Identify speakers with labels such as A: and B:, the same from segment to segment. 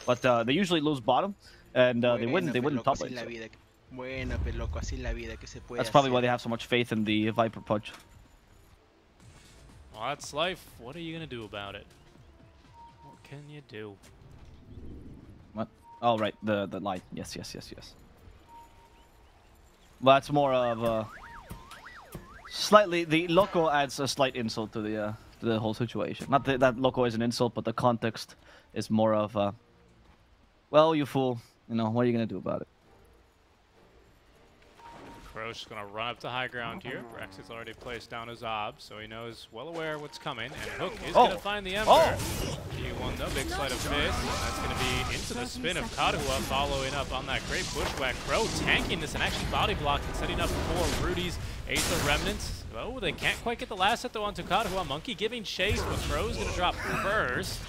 A: but they usually lose bottom, and they wouldn't top lane. That's probably why they have so much faith in the Viper Pudge.
B: Well, that's life. What are you gonna do about it? What can you do?
A: What? Oh, right, the light. Yes. Well, that's more of slightly. The loco adds a slight insult to the whole situation. Not that loco is an insult, but the context is more of well, you fool. You know, what are you gonna do about it?
B: Cro's gonna run up to high ground here. Braxy's already placed down his ob, so he knows well aware of what's coming. And Hook is gonna find the Ember. G1 though, big sleight of face. And that's gonna be into the spin of Kadua, following up on that great bushwhack. Crow tanking this and actually body blocking, setting up for Rudy's Aether Remnants. Oh, they can't quite get the last hit though onto Kadua. Monkey giving chase, but Crow's gonna drop first.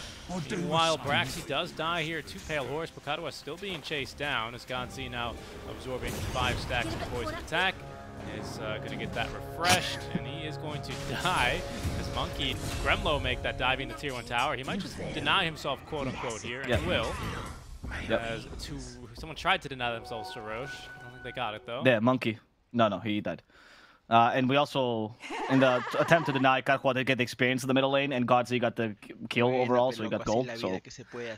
B: Meanwhile, Braxy does die here to Pale Horse, but Kadua still being chased down as Gonzi now absorbing 5 stacks of poison attack. Is going to get that refreshed, and he is going to die as Monkey and Gremlo make that diving to tier 1 tower. He might just deny himself, quote unquote, here, and he will. As someone tried to deny themselves to Roche. I don't think they got it though.
A: Yeah, Monkey. No, he died. And we also, in the attempt to deny, Kadua did get the experience in the middle lane, and Godzi got the kill overall, so he got gold, so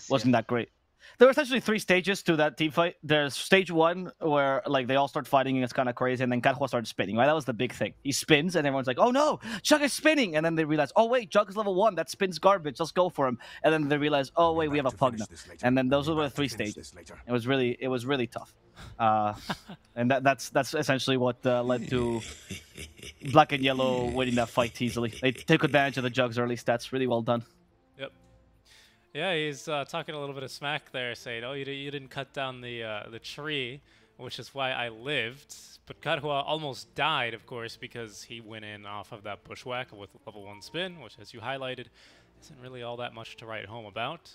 A: wasn't that great. There were essentially 3 stages to that team fight. There's stage 1, where like they all start fighting and it's kind of crazy, and then Kadua started spinning, right? That was the big thing. He spins, and everyone's like, oh no, Jug is spinning! And then they realize, oh wait, Jug is level 1, that spin's garbage, let's go for him. And then they realize, oh wait, we have a Pugna. And then those were the 3 stages. It was really tough. And that's essentially what led to Black and Yellow winning that fight easily. They took advantage of the Jug's early stats. Really well done.
B: Yep. Yeah, he's talking a little bit of smack there, saying, "Oh, you didn't cut down the tree, which is why I lived." But Kadua almost died, of course, because he went in off of that bushwhack with level 1 spin, which, as you highlighted, isn't really all that much to write home about.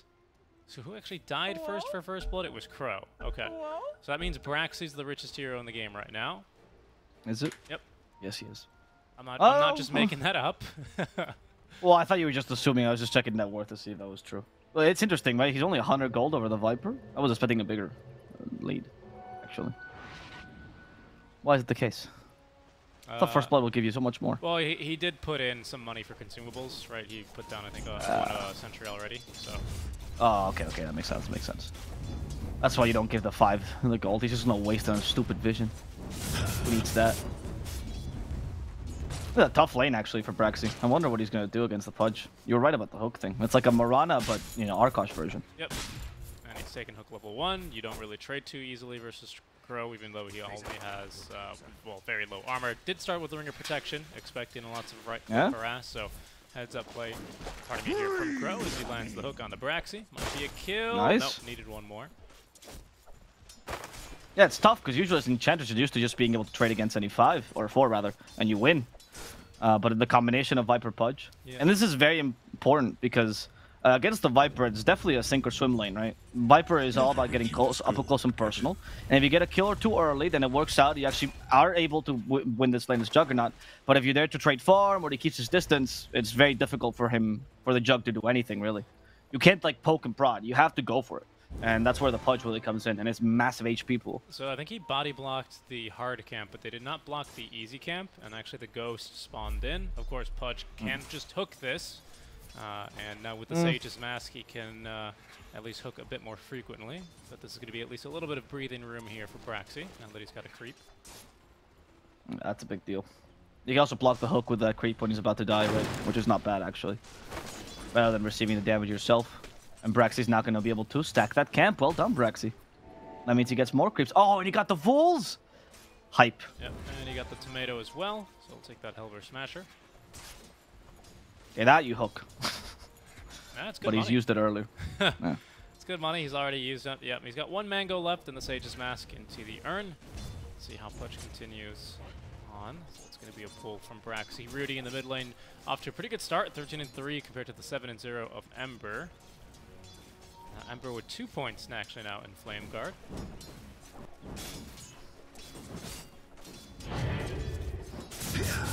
B: So who actually died first for first blood? It was Crow. Okay. So that means Braxy's the richest hero in the game right now.
A: Is it?
B: Yep.
A: Yes, he is.
B: I'm not just making that up.
A: Well, I thought you were just assuming. I was just checking net worth to see if that was true. Well, it's interesting, right? He's only 100 gold over the Viper. I was expecting a bigger lead, actually. Why is it the case? I thought First Blood would give you so much more.
B: Well, he did put in some money for consumables, right? He put down, I think, 1 sentry already, so...
A: Oh, okay, that makes sense. That's why you don't give the 5 the gold. He's just gonna waste on stupid vision. Who needs that? It's a tough lane, actually, for Braxy. I wonder what he's gonna do against the Pudge. You were right about the Hook thing. It's like a Mirana, but, you know, Arkosh version.
B: Yep. And he's taking Hook level 1. You don't really trade too easily versus Crow, even though he only has, well, very low armor. Did start with the Ring of Protection, expecting lots of harass, so... Heads up play, pardon me, here from Crow as he lands the hook on the Braxy. Might be a kill.
A: Nice.
B: Nope, needed 1 more.
A: Yeah, it's tough because usually as enchanters you're used to just being able to trade against any 5 or 4 rather, and you win. But the combination of Viper Pudge, and this is very important because against the Viper, it's definitely a sink or swim lane, right? Viper is all about getting close, up close and personal. And if you get a kill or 2 early, then it works out. You actually are able to win this lane as Juggernaut. But if you're there to trade farm or he keeps his distance, it's very difficult for the Jug to do anything, really. You can't, like, poke and prod. You have to go for it. And that's where the Pudge really comes in, and it's massive HP pool.
B: So I think he body blocked the hard camp, but they did not block the easy camp, and actually the Ghost spawned in. Of course, Pudge can just hook this. And now with the Sage's Mask, he can at least hook a bit more frequently. But this is going to be at least a little bit of breathing room here for Braxy, now that he's got a creep.
A: That's a big deal. You can also block the hook with that creep when he's about to die, right? Which is not bad, actually. Rather than receiving the damage yourself. And Braxy's not going to be able to stack that camp. Well done, Braxy. That means he gets more creeps. Oh, and he got the Fools! Hype.
B: Yep, and he got the Tomato as well. So we'll take that Helver Smasher.
A: Yeah, that you hook.
B: That's good
A: but
B: money.
A: He's used it earlier. Yeah.
B: It's good money. He's already used it. Yep, he's got 1 Mango left in the Sage's Mask into the urn. Let's see how Pudge continues on. So it's going to be a pull from Braxy. Rudy in the mid lane off to a pretty good start, 13-3 compared to the 7-0 of Ember. Ember with 2 points actually now in Flame Guard.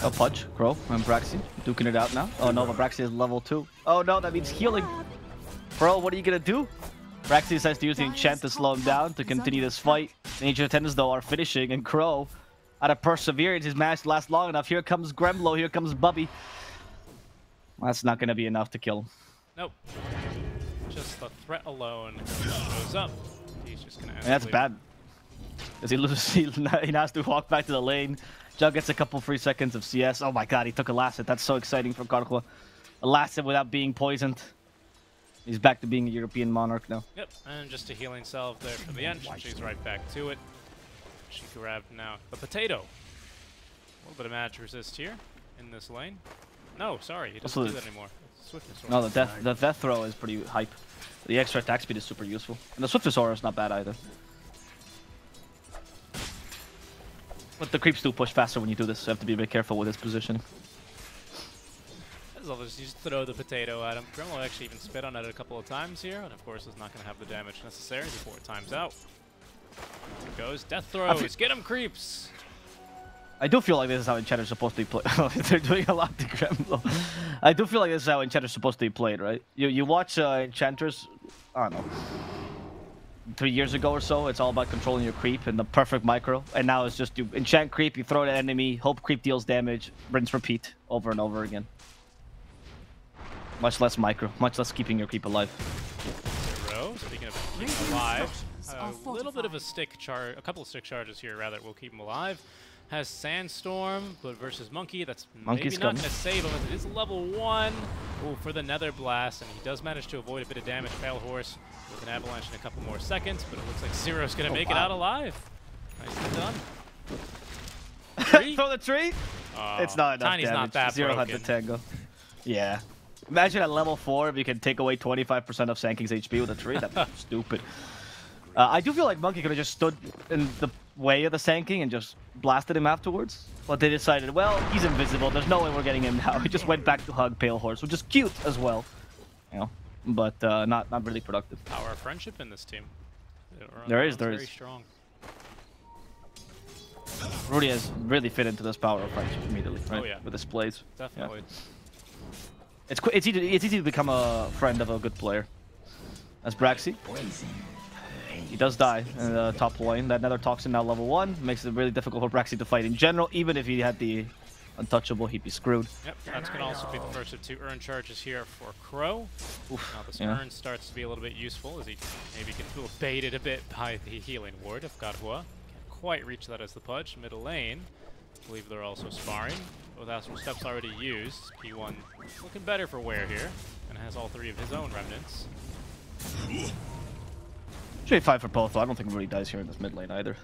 A: Oh, Pudge, Crow, and Braxy duking it out now. Oh no, but Braxy is level 2. Oh no, that means healing. Bro, what are you gonna do? Braxy decides to use the enchant to slow him down to continue this fight. The ancient attendants though are finishing, and Crow, out of perseverance, his match lasts long enough. Here comes Gremlo, here comes Bubby. That's not going to be enough to kill him.
B: Nope. Just the threat alone shows up. He's just going to.
A: That's bad. Because he loses, he has to walk back to the lane. Jug gets a couple free seconds of CS. Oh my god, he took a last hit. That's so exciting for Karkhwa. A last hit without being poisoned. He's back to being a European Monarch now.
B: Yep, and just a healing salve there for the end. She's right back to it. She grabbed now the potato. A little bit of match resist here in this lane. No, sorry, he doesn't do that anymore. Swiftness aura.
A: No, the death throw is pretty hype. The extra attack speed is super useful. And the swiftness aura is not bad either. But the creeps do push faster when you do this, so you have to be a bit careful with his positioning.
B: As long as you just throw the potato at him. Gremlo actually even spit on it a couple of times here, and of course is not going to have the damage necessary before it times out. There it goes. Death throws. Get him, creeps!
A: I do feel like this is how Enchanter's supposed to be played. They're doing a lot to Gremlo. I do feel like this is how Enchanter's supposed to be played, right? You watch Enchanters, I don't know, 3 years ago or so, it's all about controlling your creep and the perfect micro. And now it's just you enchant creep, you throw it at enemy, hope creep deals damage, rinse repeat over and over again. Much less micro, much less keeping your creep alive.
B: Zero, speaking of keeping him alive, a little bit of a stick charge, a couple of stick charges here rather will keep him alive. Has Sandstorm, but versus Monkey, that's maybe not going to save him as it is level 1. Ooh, for the Nether Blast, and he does manage to avoid a bit of damage. Pale Horse with an avalanche in a couple more seconds, but it looks like Zero's going to make it out alive. Nicely done.
A: Throw the tree? It's not enough
B: Tiny's
A: damage.
B: not that
A: Zero
B: broken.
A: had the tango. Yeah. Imagine at level 4 if you can take away 25% of Sanking's HP with a tree. That'd be stupid. I do feel like Monkey could have just stood in the way of the Sanking and just blasted him afterwards. But they decided, well, he's invisible. There's no way we're getting him now. He just went back to hug Pale Horse, which is cute as well. You know, but not really productive.
B: Power of friendship in this team.
A: There is.
B: Very strong.
A: Rudy has really fit into this power of friendship immediately, right?
B: Oh yeah.
A: With his plays.
B: Definitely.
A: Yeah. It's easy to become a friend of a good player. As Braxy. He does die in the top lane. That Nether Toxin now level 1 makes it really difficult for Braxy to fight in general. Even if he had the untouchable, he'd be screwed.
B: Yep, that's going to also be the first of 2 urn charges here for Crow. Oof, now this urn starts to be a little bit useful as he maybe can feel baited a bit by the healing ward of Karkhwa. Can't quite reach that as the Pudge. Middle lane, I believe they're also sparring. With Astral Steps already used, P1 looking better for wear here, and has all 3 of his own remnants.
A: Should be fine for both, though. I don't think Rudy dies here in this mid lane either.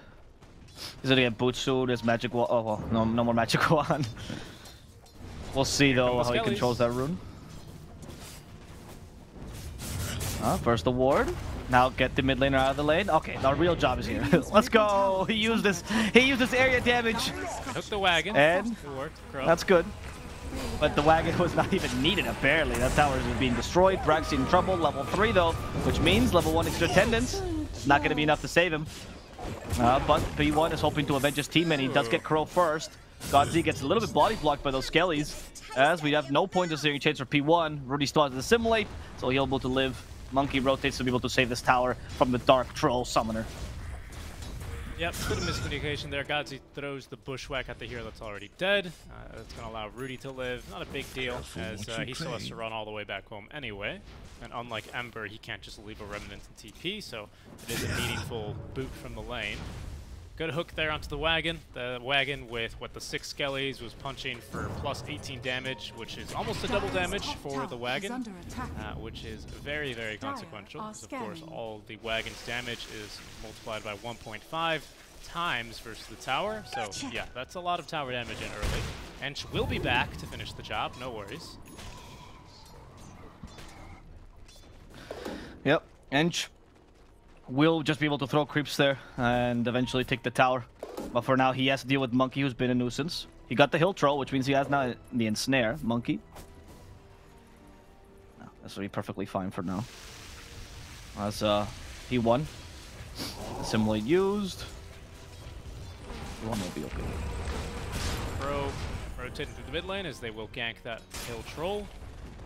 A: He's gonna get Butsu, his magic wand. Oh, well, no more magic wand. We'll see, though, how he controls that rune. First the ward. Now get the mid laner out of the lane. Okay, our real job is here. Let's go. He used this area damage.
B: Took the wagon.
A: And
B: it worked. Crow.
A: That's good. But the wagon was not even needed, apparently. That tower is being destroyed. Braxy in trouble. Level 3, though, which means level 1 extra attendance. Not going to be enough to save him. But P1 is hoping to avenge his team, and he does get Crow first. Godzi gets a little bit body blocked by those skellies, as we have no point of seeing chance for P1. Rudy still has to assimilate, so he'll be able to live. Monkey rotates to be able to save this tower from the Dark Troll Summoner.
B: Yep, bit of miscommunication there. Godzi throws the bushwhack at the hero that's already dead. That's going to allow Rudy to live. Not a big deal, as he still has to run all the way back home anyway. And unlike Ember, he can't just leave a remnant in TP, so it is a meaningful boot from the lane. Good hook there onto the wagon. The wagon with what the 6 skellies was punching for plus 18 damage, which is almost a double damage for the wagon, which is very, very consequential. Because of course, all the wagon's damage is multiplied by 1.5 times versus the tower. So yeah, that's a lot of tower damage in early. And will be back to finish the job. No worries.
A: Yep, Ench will just be able to throw creeps there and eventually take the tower. But for now, he has to deal with Monkey, who's been a nuisance. He got the Hill Troll, which means he has now the Ensnare. Monkey. No, that's really perfectly fine for now. As P1. Assimilate used. P1 will be okay.
B: Crow rotating through the mid lane as they will gank that Hill Troll.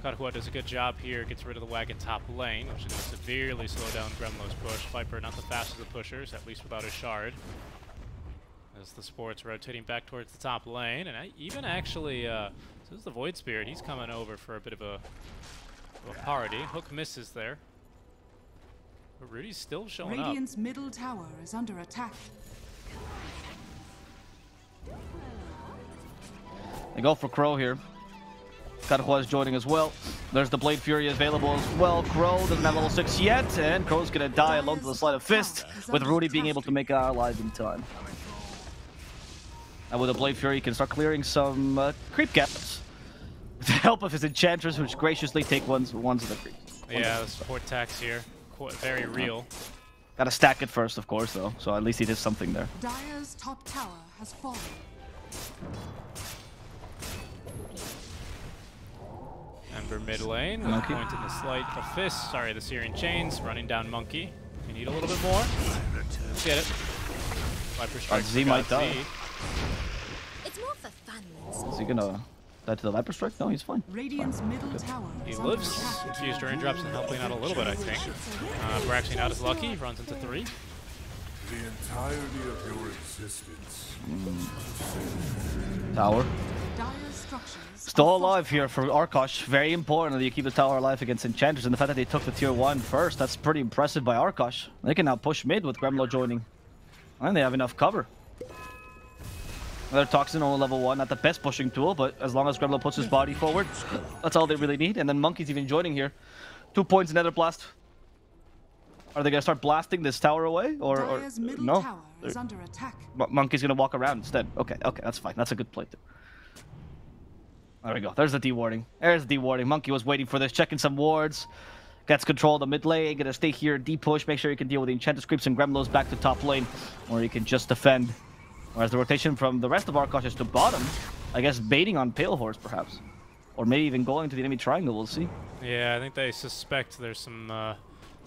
B: Karhua does a good job here, gets rid of the wagon top lane, which is going to severely slow down Gremlo's push. Viper not the fastest of pushers, at least without a shard. As the Sport's rotating back towards the top lane, and even actually, so this is the Void Spirit, he's coming over for a bit of a party. Hook misses there. But Rudy's still showing up.
C: Radiant's middle tower is under attack.
A: They go for Crow here. Karhua is joining as well. There's the Blade Fury available as well. Crow doesn't have level 6 yet, and Crow's gonna die alone to the Sleight of Fist, with Rudy being able to make it alive in time. And with the Blade Fury, he can start clearing some creep gaps. With the help of his Enchantress, which graciously take ones of the creeps.
B: Yeah, the support tax here, very real.
A: Gotta stack it first, of course, though, so at least he did something there.
C: Dire's top tower has fallen.
B: Ember mid lane, with
A: Monkey.
B: point in the Sleight of Fist. Sorry, the Searing Chains, running down Monkey. We need a little bit more. Let's get it. Viper strikes
A: Z might die.
D: It's more for fun.
A: Is he gonna die to the Viper Strike? No, he's fine.
C: Radiant's middle tower
B: He
C: is
B: lives.
C: under attack.
B: Infused raindrops and helping out a little bit, I think. Braxing out is lucky. He runs into 3.
E: The entirety of your existence.
A: Tower.
C: Dire's structures
A: Still alive here for Arkosh. Very important that you keep the tower alive against Enchanters, and the fact that they took the tier 1 first, that's pretty impressive by Arkosh. They can now push mid with Gremlo joining. And they have enough cover. Another Toxin on level 1, not the best pushing tool, but as long as Gremlo puts his body forward, that's all they really need. And then Monkey's even joining here. 2 points Nether Blast. Are they gonna start blasting this tower away, or
C: Dire's middle
A: no?
C: tower is under attack.
A: Monkey's gonna walk around instead. Okay, that's fine. That's a good play too. There we go. There's the D-warding. There's the D-warding. Monkey was waiting for this, checking some wards. Gets control of the mid lane. Gonna stay here, D-push, make sure you can deal with the Enchantress creeps and Gremlos back to top lane, or you can just defend. Whereas the rotation from the rest of Arkosh is to bottom. I guess baiting on Pale Horse, perhaps. Or maybe even going to the enemy triangle, we'll see.
B: Yeah, I think they suspect there's some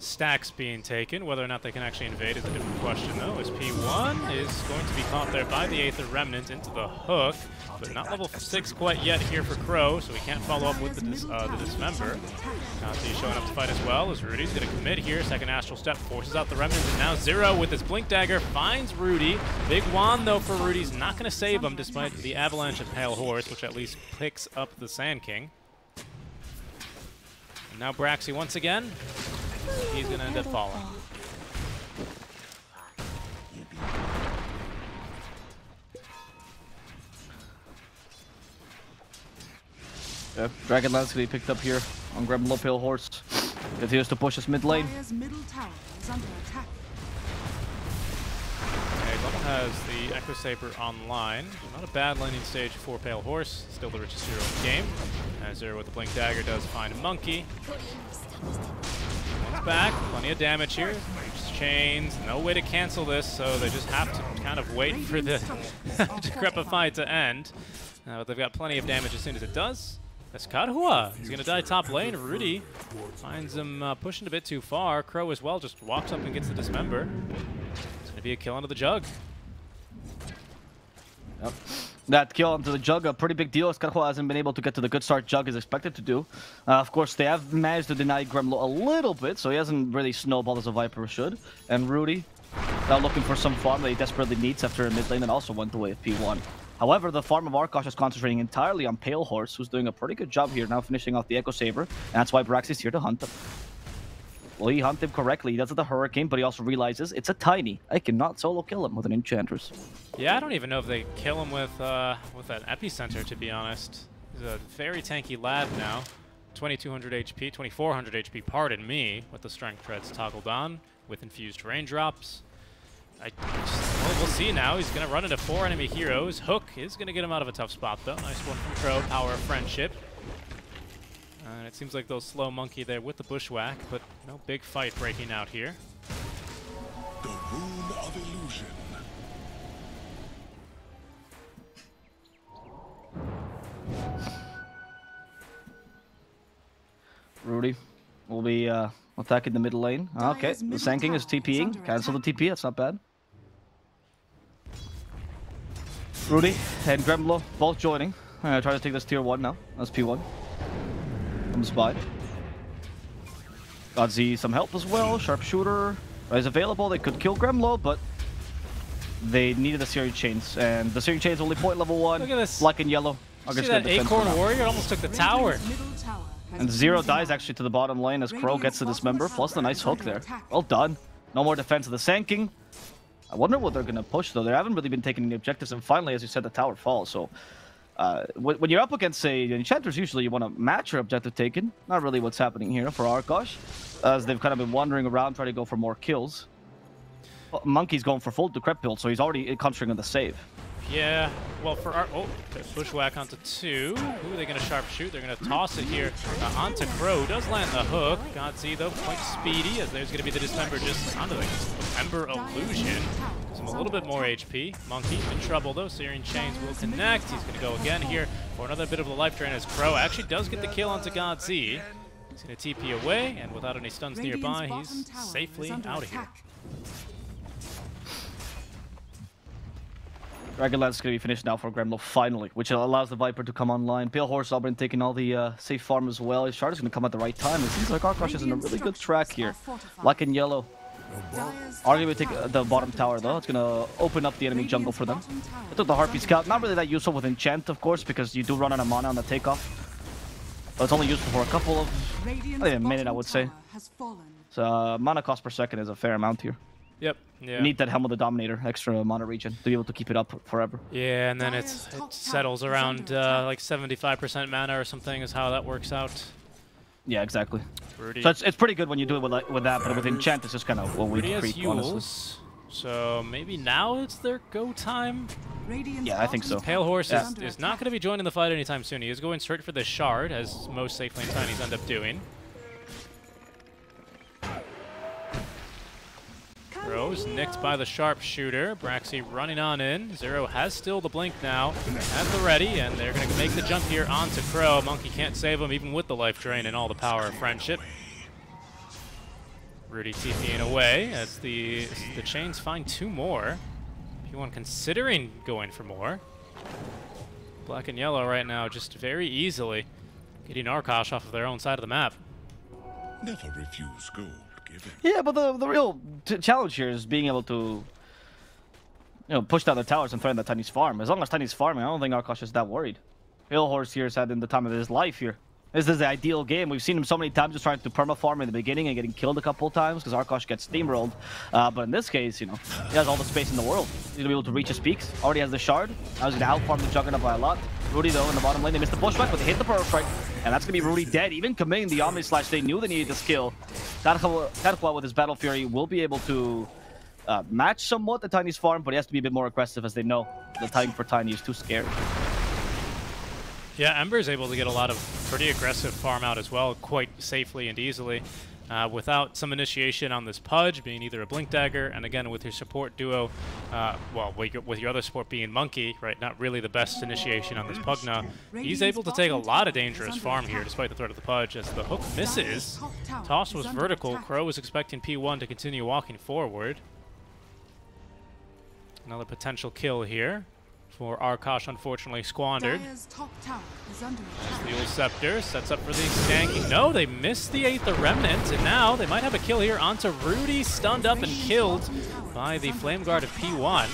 B: stacks being taken. Whether or not they can actually invade is a different question, though, as P1 is going to be caught there by the Aether Remnant into the hook, but not level 6 quite yet here for Crow, so he can't follow up with the Dismember. He's showing up to fight as well, as Rudy's going to commit here. Second Astral Step forces out the Remnant, and now Zero with his Blink Dagger finds Rudy. Big wand, though, for Rudy's not going to save him, despite the avalanche of Pale Horse, which at least picks up the Sand King. And now Braxy once again. He's going to end up falling.
A: Yeah, Dragonlance gonna be picked up here on Gremlo Pale Horse. Continues to push his mid lane.
C: Dire's middle tower is under attack.
B: Glum has the Echo Saber online. Not a bad laning stage for Pale Horse. Still the richest hero in the game. As Zero with the Blink Dagger does find Monkey. One's back. Plenty of damage here. Chains. No way to cancel this, so they just have to kind of wait for the Decrepify to end. But they've got plenty of damage as soon as it does. That's Karhua. He's going to die top lane. Rudy finds him pushing a bit too far. Crow as well just walks up and gets the Dismember. It's going to be a kill onto the Jug.
A: Yep. That kill onto the Jug, a pretty big deal, as Karhua hasn't been able to get to the good start Jug is expected to do. Of course, they have managed to deny Gremlo a little bit, so he hasn't really snowballed as a Viper should. And Rudy, now looking for some farm that he desperately needs after a mid lane and also went away at P1. However, the farm of Arkosh is concentrating entirely on Pale Horse, who's doing a pretty good job here, now finishing off the Echo Saber, and that's why Brax is here to hunt him. Will he hunt him correctly? He does it the Hurricane, but he also realizes it's a tiny. I cannot solo kill him with an Enchantress.
B: Yeah, I don't even know if they kill him with that Epicenter, to be honest. He's a very tanky lad now. 2200 HP, 2400 HP, pardon me, with the Strength Treads toggled on, with infused raindrops. Well, we'll see now. He's going to run into 4 enemy heroes. Hook is going to get him out of a tough spot, though. Nice one from Crow. Power of Friendship. And it seems like they'll slow Monkey there with the Bushwhack, but no big fight breaking out here.
E: The Rune of Illusion.
A: Rudy will be attacking the middle lane. Okay, the Sand King is TPing. Cancel the TP, that's not bad. Rudy and Gremlo both joining. Try to take this tier 1 now. That's P1. comes by. Got Z some help as well. Sharpshooter is available. They could kill Gremlo, but they needed the Searing Chains, and the Searing Chains only point level 1.
B: Look at this.
A: Black and yellow.
B: See that Acorn Warrior almost took the tower.
A: And Zero dies actually to the bottom lane as Crow gets to dismember, plus the nice hook there. Well done. No more defense of the Sand King. I wonder what they're going to push, though. They haven't really been taking any objectives, and finally, as you said, the tower falls. So when you're up against, say, Enchanters, usually you want to match your objective taken. Not really what's happening here for Arkosh, as they've kind of been wandering around trying to go for more kills. Well, Monkey's going for full Decrep build, so he's already concentrating on the save.
B: Yeah, well, for our... Oh, bushwhack onto 2. Who are they going to sharpshoot? They're going to toss it here onto Crow. Does land the hook. Godzi, though, quite speedy, as there's going to be the Dismember just onto the Ember Illusion. Gives him a little bit more HP. Monkey in trouble, though. Searing Chains will connect. He's going to go again here for another bit of a life drain as Crow actually does get the kill onto Godzi. He's going to TP away, and without any stuns nearby, he's safely out of here.
A: Dragonlance is going to be finished now for Gremlo, finally, which allows the Viper to come online. Pale Horse Auburn taking all the safe farm as well. His shard is going to come at the right time. It seems like Arkosh is in a really good track here. Black and yellow. Arguably take the bottom tower, though. It's going to open up the enemy jungle for them. I took the Harpy Scout. Not really that useful with Enchant, of course, because you do run out of mana on the takeoff. But it's only useful for a couple of... a minute, I would say. So mana cost per second is a fair amount here.
B: Yep. Yeah.
A: You need that Helm of the Dominator, extra mana regen, to be able to keep it up forever.
B: Yeah, and then it settles around like 75% mana or something is how that works out.
A: Yeah, exactly.
B: Rudy.
A: So it's pretty good when you do it with that, but with Enchant, it's just kind of what we creep, honestly.
B: So maybe now it's their go time?
A: Yeah, I think so.
B: Pale Horse is not going to be joining the fight anytime soon. He is going straight for the shard, as most safe lane Tinies end up doing. Rose nicked by the sharpshooter. Braxy running on in. Zero has still the blink now. Has the ready, and they're going to make the jump here onto Crow. Monkey can't save him even with the life drain and all the power of friendship. Rudy TPing away as the chains find 2 more. P1 considering going for more. Black and yellow right now just very easily getting Arkosh off of their own side of the map.
E: Never refuse gold.
A: Yeah, but the real challenge here is being able to, push down the towers and threaten the Tiny's farm. As long as Tiny's farming, I don't think Arkosh is that worried. Pale Horse here has had in the time of his life here. This is the ideal game. We've seen him so many times just trying to perma-farm in the beginning and getting killed a couple times because Arkosh gets steamrolled. But in this case, he has all the space in the world. He's going to be able to reach his peaks. Already has the shard. I was going to out-farm the Juggernaut by a lot. Rudy, though, in the bottom lane, they missed the bushback, but they hit the Pearl Strike. And that's going to be Rudy dead, even committing the Omni Slash. They knew they needed this kill. Karkwa with his Battle Fury will be able to match somewhat the Tiny's farm, but he has to be a bit more aggressive as they know the timing for Tiny is too scared.
B: Yeah, Ember is able to get a lot of pretty aggressive farm out as well, quite safely and easily. Without some initiation on this Pudge, being either a Blink Dagger, and again with your support duo, well, with your other support being Monkey, right, not really the best initiation on this Pugna, he's able to take a lot of dangerous farm here despite the threat of the Pudge, as the hook misses. Toss was vertical, Crow was expecting P1 to continue walking forward. Another potential kill here for Arkosh, unfortunately squandered. The old Scepter sets up for the Stanking. No, they missed the 8th, the Remnant, and now they might have a kill here onto Rudy, stunned up and killed by the Flame Guard of P1.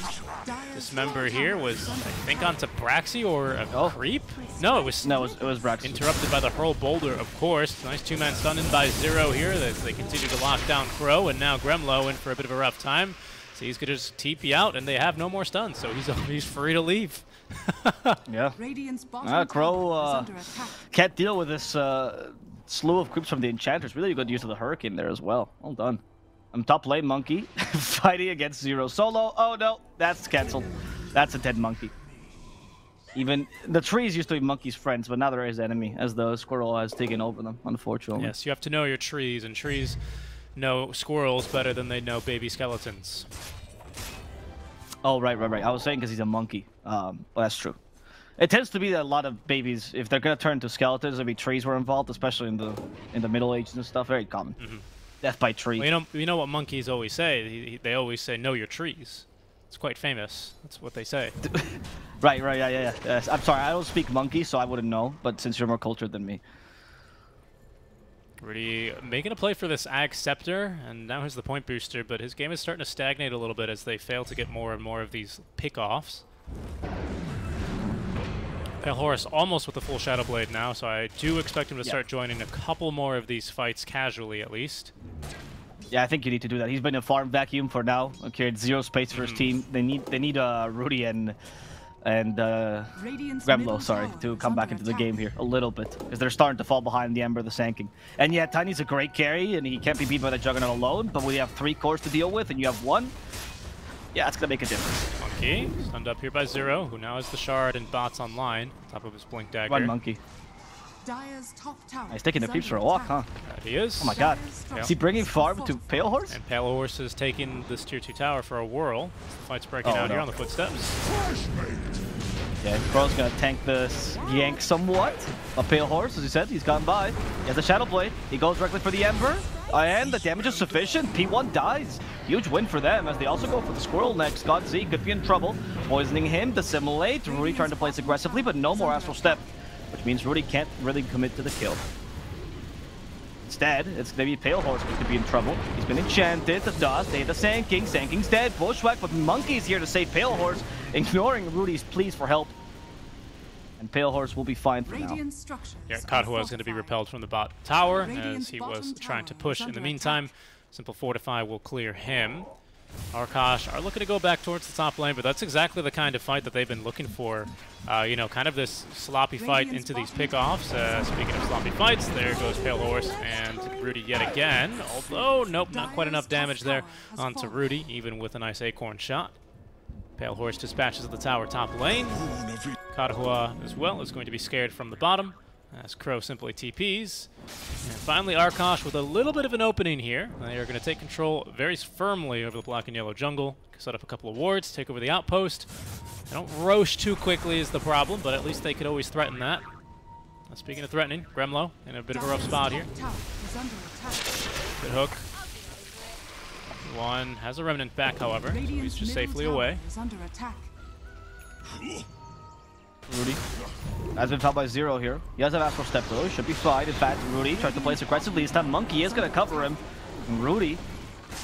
B: Dismember here was, I think, onto Braxy or a creep? No, it was
A: Braxy.
B: Interrupted by the Hurl Boulder, of course. Nice 2-man stun in by Zero here as they continue to lock down Crow, and now Gremlo in for a bit of a rough time. So he's going to just TP out, and they have no more stuns, so he's free to leave.
A: Yeah. Crow can't deal with this slew of creeps from the Enchanters. Really good use of the Hurricane there as well. Well done. I'm top lane Monkey, fighting against Zero solo. Oh no, that's cancelled. That's a dead Monkey. Even the trees used to be Monkey's friends, but now they're his enemy, as the Squirrel has taken over them, unfortunately.
B: Yes, you have to know your trees, and trees know squirrels better than they know baby skeletons.
A: Oh, right. I was saying because he's a monkey. Well, that's true. It tends to be that a lot of babies, if they're going to turn to skeletons, maybe trees were involved, especially in the Middle Ages and stuff. Very common. Mm-hmm. Death by tree.
B: Well, you know what monkeys always say? They always say, know your trees. It's quite famous. That's what they say.
A: Right, yeah. Yes. I'm sorry, I don't speak monkey, so I wouldn't know, but since you're more cultured than me.
B: Rudy making a play for this Ag Scepter, and now has the point booster, but his game is starting to stagnate a little bit as they fail to get more and more of these pickoffs. Pale Horus almost with the full Shadow Blade now, so I do expect him to start joining a couple more of these fights casually at least.
A: Yeah, I think you need to do that. He's been in a farm vacuum for now. Okay, it's zero space for his team. They need Rudy and Gremlo, sorry, to come back into the game here a little bit, because they're starting to fall behind the Ember, the Sanking. And yeah, Tiny's a great carry, and he can't be beat by the Juggernaut alone, but when you have 3 cores to deal with and you have 1, yeah, it's going to make a difference.
B: Monkey, stunned up here by Zero, who now has the Shard and bots online, top of his Blink Dagger.
A: Run, Monkey. He's taking the creeps for a walk, huh?
B: That he is.
A: Oh my god. Is he bringing farm to Pale Horse?
B: And Pale Horse is taking this tier 2 tower for a whirl. The fight's breaking out here on the footsteps.
A: Yeah, Crow's gonna tank this yank somewhat. A Pale Horse, as he said, he's gotten by. He has a Shadow Blade. He goes directly for the Ember. And the damage is sufficient. P1 dies. Huge win for them as they also go for the Squirrel next. God Z could be in trouble. Poisoning him, Dissimulate. Rudy trying to place aggressively, but no more Astral Step, which means Rudy can't really commit to the kill. Instead, it's going to be Pale Horse who could be in trouble. He's been enchanted. The Dust, they hit the Sanking. Sanking's dead. Bushwhack, but Monkey's here to save Pale Horse, ignoring Rudy's pleas for help. And Pale Horse will be fine for now.
B: Yeah, Kadhua is going to be repelled from the bot tower as he was trying to push. In the meantime, Simple Fortify will clear him. Arkosh are looking to go back towards the top lane, but that's exactly the kind of fight that they've been looking for. You know, kind of this sloppy fight into these pickoffs. Speaking of sloppy fights, there goes Pale Horse and Rudy yet again. Although, nope, not quite enough damage there onto Rudy, even with a nice Acorn shot. Pale Horse dispatches the tower top lane. Kadhua as well is going to be scared from the bottom as Crow simply TPs. And finally Arkosh with a little bit of an opening here. They are going to take control very firmly over the black and yellow jungle, set up a couple of wards, take over the outpost. They don't roche too quickly is the problem, but at least they could always threaten that. Speaking of threatening, Gremlo in a bit of a rough spot here. Good hook. One has a Remnant back, however, so he's just safely away.
A: Rudy has been fouled by Zero here. He has an Astral Step though, he should be fine. In fact, Rudy tries to place aggressively. This time Monkey is going to cover him. And Rudy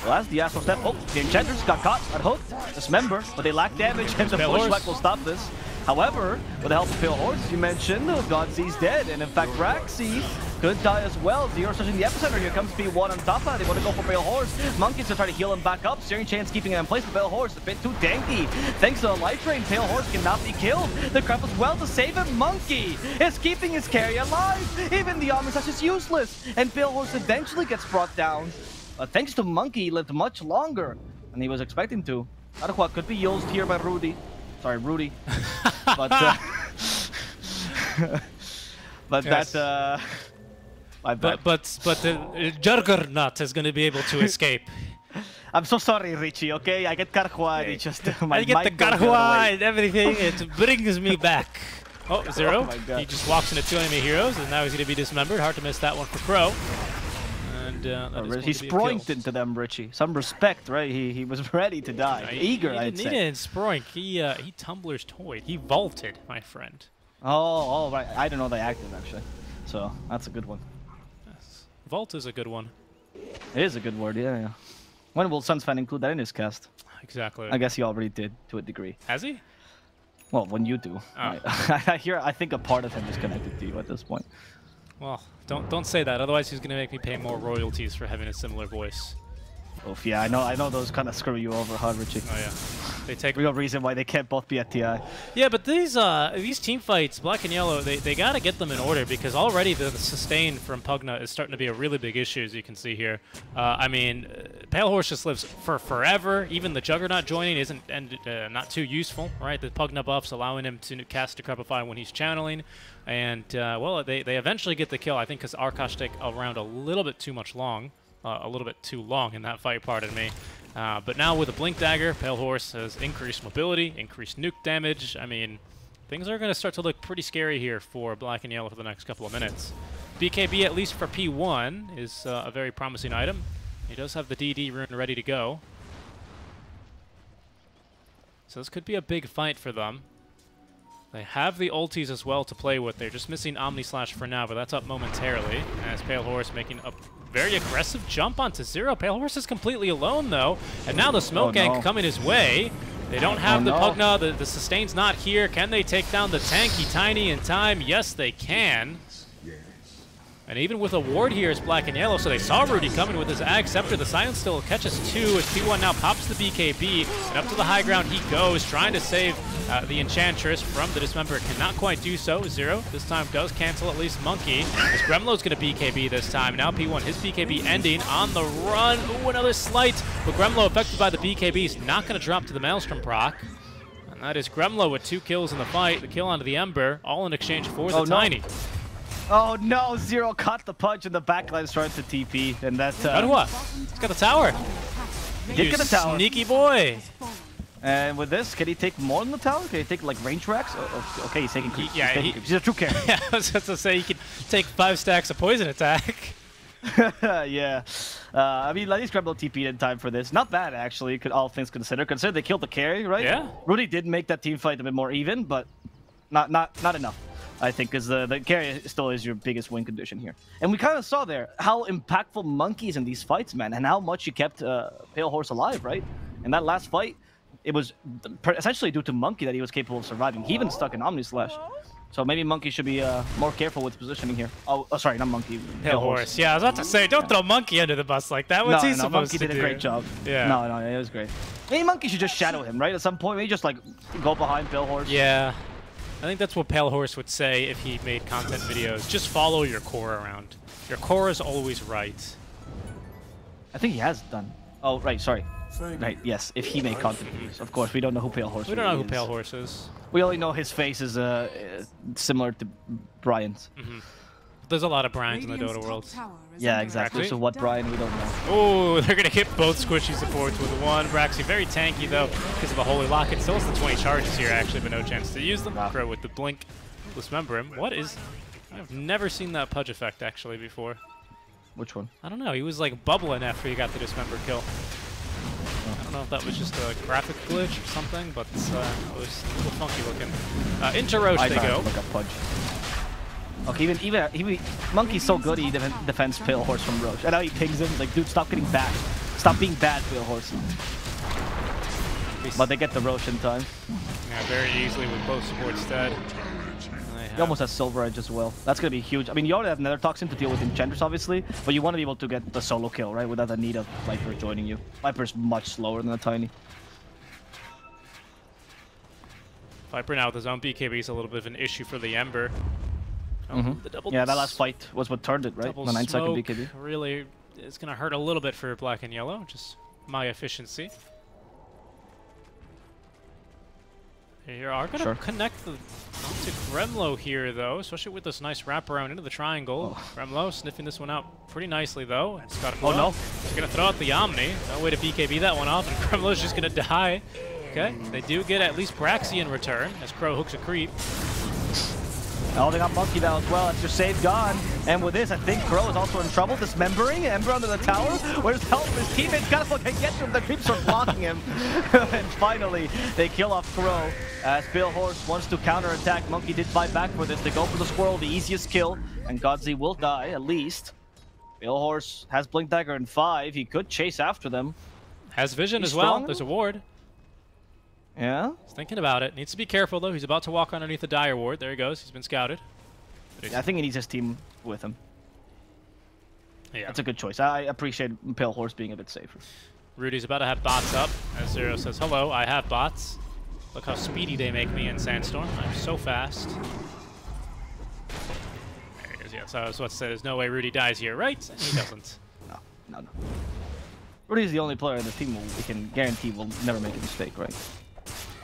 A: well, has the Astral Step. Oh, the Enchanters got caught, got hooked, dismember, but they lack damage and the Bushwhack will stop this. However, with the help of Pale Horse, as you mentioned, Godz's dead, and in fact Raxi could die as well. Zero touching the epicenter. Here comes P1 on top of it. They want to go for Pale Horse. Monkey's to try to heal him back up. Searing Chance keeping him in place, but Pale Horse a bit too tanky. Thanks to the life drain, Pale Horse cannot be killed. The crap as well to save him. Monkey is keeping his carry alive. Even the Omni Slash is useless, and Pale Horse eventually gets brought down. But thanks to Monkey, he lived much longer than he was expecting to. Arkosh could be used here by Rudy. Sorry, Rudy. But but yes.
B: But the Juggernaut is going to be able to escape.
A: I'm so sorry, Richie. Okay, I get Karhua. Okay. Just
B: I get the Karhua and everything. It brings me back. Oh, Zero. Oh he just walks into 2 enemy heroes, and now he's going to be dismembered. Hard to miss that one for Crow.
A: He sproinked into them, Richie. Some respect, right? He was ready to die. Eager, I'd say.
B: He didn't sproink. He tumblers toyed. He vaulted, my friend.
A: Oh, right. I didn't know they acted, actually. So, that's a good one.
B: Yes. Vault is a good one.
A: It is a good word, yeah. When will Sunsfan include that in his cast?
B: Exactly.
A: I guess he already did, to a degree.
B: Has he?
A: Well, when you do. Oh. I think a part of him is connected to you at this point.
B: Well, don't say that. Otherwise, he's gonna make me pay more royalties for having a similar voice.
A: Oof, yeah, I know those kind of screw you over, huh, Richie?
B: Oh yeah, they take
A: real reason why they can't both be at TI.
B: Yeah, but these team fights, black and yellow, they gotta get them in order because already the sustain from Pugna is starting to be a really big issue, as you can see here. I mean, Pale Horse just lives for forever. Even the Juggernaut joining isn't not too useful, right? The Pugna buffs allowing him to cast Decrepify when he's channeling. And, well, they eventually get the kill, I think, because Arkosh take around a little bit too long in that fight, pardon me. But now with a Blink Dagger, Pale Horse has increased mobility, increased nuke damage. I mean, things are going to start to look pretty scary here for Black and Yellow for the next couple of minutes. BKB, at least for P1, is a very promising item. He does have the DD rune ready to go. So this could be a big fight for them. They have the ultis as well to play with. They're just missing Omni Slash for now, but that's up momentarily. As Pale Horse making a very aggressive jump onto Zero. Pale Horse is completely alone, though. And now the smoke gank coming his way. They don't have the Pugna. The sustain's not here. Can they take down the tanky Tiny in time? Yes, they can. And even with a ward here, it's black and yellow, so they saw Rudy coming with his Ag Scepter. The Silence still catches 2 as P1 now pops the BKB, and up to the high ground he goes, trying to save the Enchantress from the Dismember. Cannot quite do so. Zero this time does cancel at least Monkey, as Gremlo's going to BKB this time. Now P1, his BKB ending on the run. Ooh, another slight, but Gremlo affected by the BKB is not going to drop to the Maelstrom proc. And that is Gremlo with 2 kills in the fight, the kill onto the Ember, all in exchange for the Tiny.
A: Oh no, Zero caught the punch in the backline, started to TP, and that's
B: He's got the tower.
A: He did get the tower.
B: Sneaky boy.
A: And with this, can he take more than the tower? Can he take like range racks? Oh, okay, he's taking creeps. He's a true carry.
B: Yeah, I was just to say he can take 5 stacks of poison attack.
A: Yeah. I mean, at least Gremlo TP'd in time for this. Not bad, actually, all things considered. Consider they killed the carry, right?
B: Yeah.
A: Rudy did make that team fight a bit more even, but not enough. I think, because the carry still is your biggest win condition here. And we kind of saw there how impactful Monkey is in these fights, man, and how much he kept Pale Horse alive, right? In that last fight, it was essentially due to Monkey that he was capable of surviving. He even stuck an Omni Slash. So maybe Monkey should be more careful with positioning here. Oh, sorry, not Monkey.
B: Pale Horse. Yeah, I was about to say, don't throw Monkey under the bus like that. What's he supposed to do?
A: Monkey did a great job.
B: Yeah.
A: No, it was great. Maybe Monkey should just shadow him, right? At some point, maybe just like go behind Pale Horse.
B: Yeah. I think that's what Pale Horse would say if he made content videos. Just follow your core around. Your core is always right.
A: I think he has done. Oh, right, sorry. Right, yes, if he made content videos. Of course, we don't know who Pale Horse is.
B: We don't know who Pale Horse is.
A: We only know his face is similar to Brian's.
B: There's a lot of Brians in the Dota world.
A: Yeah, exactly. So what Brian, we don't know.
B: Oh, they're going to hit both squishy supports with one. Braxy very tanky, though, because of the Holy Lock. It still has the 20 charges here, actually, but no chance to use them. Crow with the blink. Dismember him. What is... I've never seen that Pudge effect, actually, before.
A: Which one?
B: I don't know. He was, like, bubbling after he got the Dismember kill. I don't know if that was just a graphic glitch or something, but it was a little funky looking. Into Roche they go.
A: Look up Pudge. Okay, even Monkey's so good he defends Pale Horse from Roche. And now he pings him. He's like, dude, stop getting bad. Stop being bad, Pale Horse. But they get the Roche in time.
B: Yeah, very easily with both supports dead.
A: He almost has Silver Edge as well. That's going to be huge. I mean, you already have Nether Toxin to deal with Enchantress, obviously, but you want to be able to get the solo kill, right, without the need of Viper joining you. Viper's much slower than the Tiny.
B: Viper now with his own BKB is a little bit of an issue for the Ember.
A: Yeah, that last fight was what turned it, right? The 9-second BKB.
B: Really is going to hurt a little bit for black and yellow, just my efficiency. They are going to connect to Gremlo here, though, especially with this nice wraparound into the triangle. Gremlo sniffing this one out pretty nicely, though. It's got no! He's going to throw out the Omni. No way to BKB that one off, and Gremlo's just going to die. Okay, they do get at least Braxy in return, as Crow hooks a creep.
A: Oh, they got Monkey down as well. That's your save gone. And with this, I think Crow is also in trouble. Dismembering Ember under the tower. Where's help? His teammates gotta look and get to him. The creeps are blocking him. And finally, they kill off Crow. As Pale Horse wants to counterattack. Monkey did fight back for this. They go for the squirrel, the easiest kill. And Godzi will die, at least. Pale Horse has Blink Dagger in 5. He could chase after them.
B: Has vision as well. There's a ward.
A: Yeah?
B: He's thinking about it. Needs to be careful, though. He's about to walk underneath the Dire ward. There he goes. He's been scouted.
A: Yeah, I think he needs his team with him.
B: Yeah.
A: That's a good choice. I appreciate Pale Horse being a bit safer.
B: Rudy's about to have bots up. As Zero says, hello, I have bots. Look how speedy they make me in Sandstorm. I'm so fast. There he is. Yeah, so I was about to say, there's no way Rudy dies here, right? And he doesn't.
A: No. Rudy's the only player in the team we can guarantee will never make a mistake, right?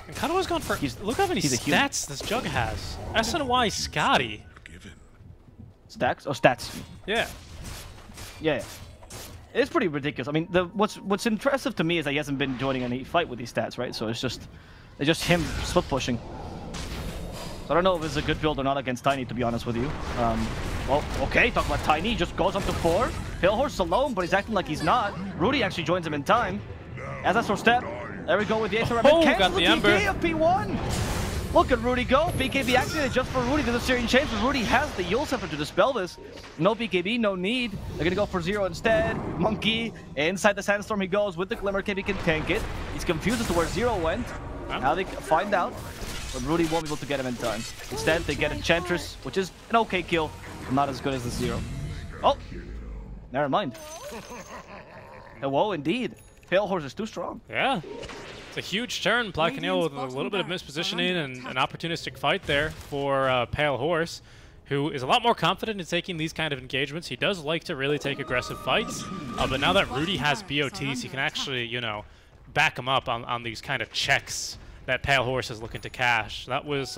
B: And Kanoa's gone for... Look how many stats this Jug has. SNY Scotty.
A: Stacks? Oh, stats.
B: Yeah.
A: Yeah. It's pretty ridiculous. I mean, what's impressive to me is that he hasn't been joining any fight with these stats, right? So it's just him split pushing. So I don't know if it's a good build or not against Tiny, to be honest with you. Well, okay, talk about Tiny. He just goes up to 4. Pale Horse alone, but he's acting like he's not. Rudy actually joins him in time. As that's for step. There we go with the Ace of
B: got the Ember.
A: Of P1. Look at Rudy go. BKB activated just for Rudy. There's a serious chance, but Rudy has the Yule Scepter to dispel this. No BKB, no need. They're going to go for 0 instead. Monkey, inside the Sandstorm he goes with the Glimmer Cape. He can tank it. He's confused as to where 0 went. Now they find out, but Rudy won't be able to get him in time. Instead, they get Enchantress, which is an okay kill, but not as good as the 0. Oh, never mind. Whoa, indeed. Pale Horse is too strong.
B: Yeah. It's a huge turn. Black and Yellow with a little bit of mispositioning and an opportunistic fight there for Pale Horse, who is a lot more confident in taking these kind of engagements. He does like to really take aggressive fights, but now that Rudy has BOTs, he can actually, you know, back him up on these kind of checks that Pale Horse is looking to cash. That was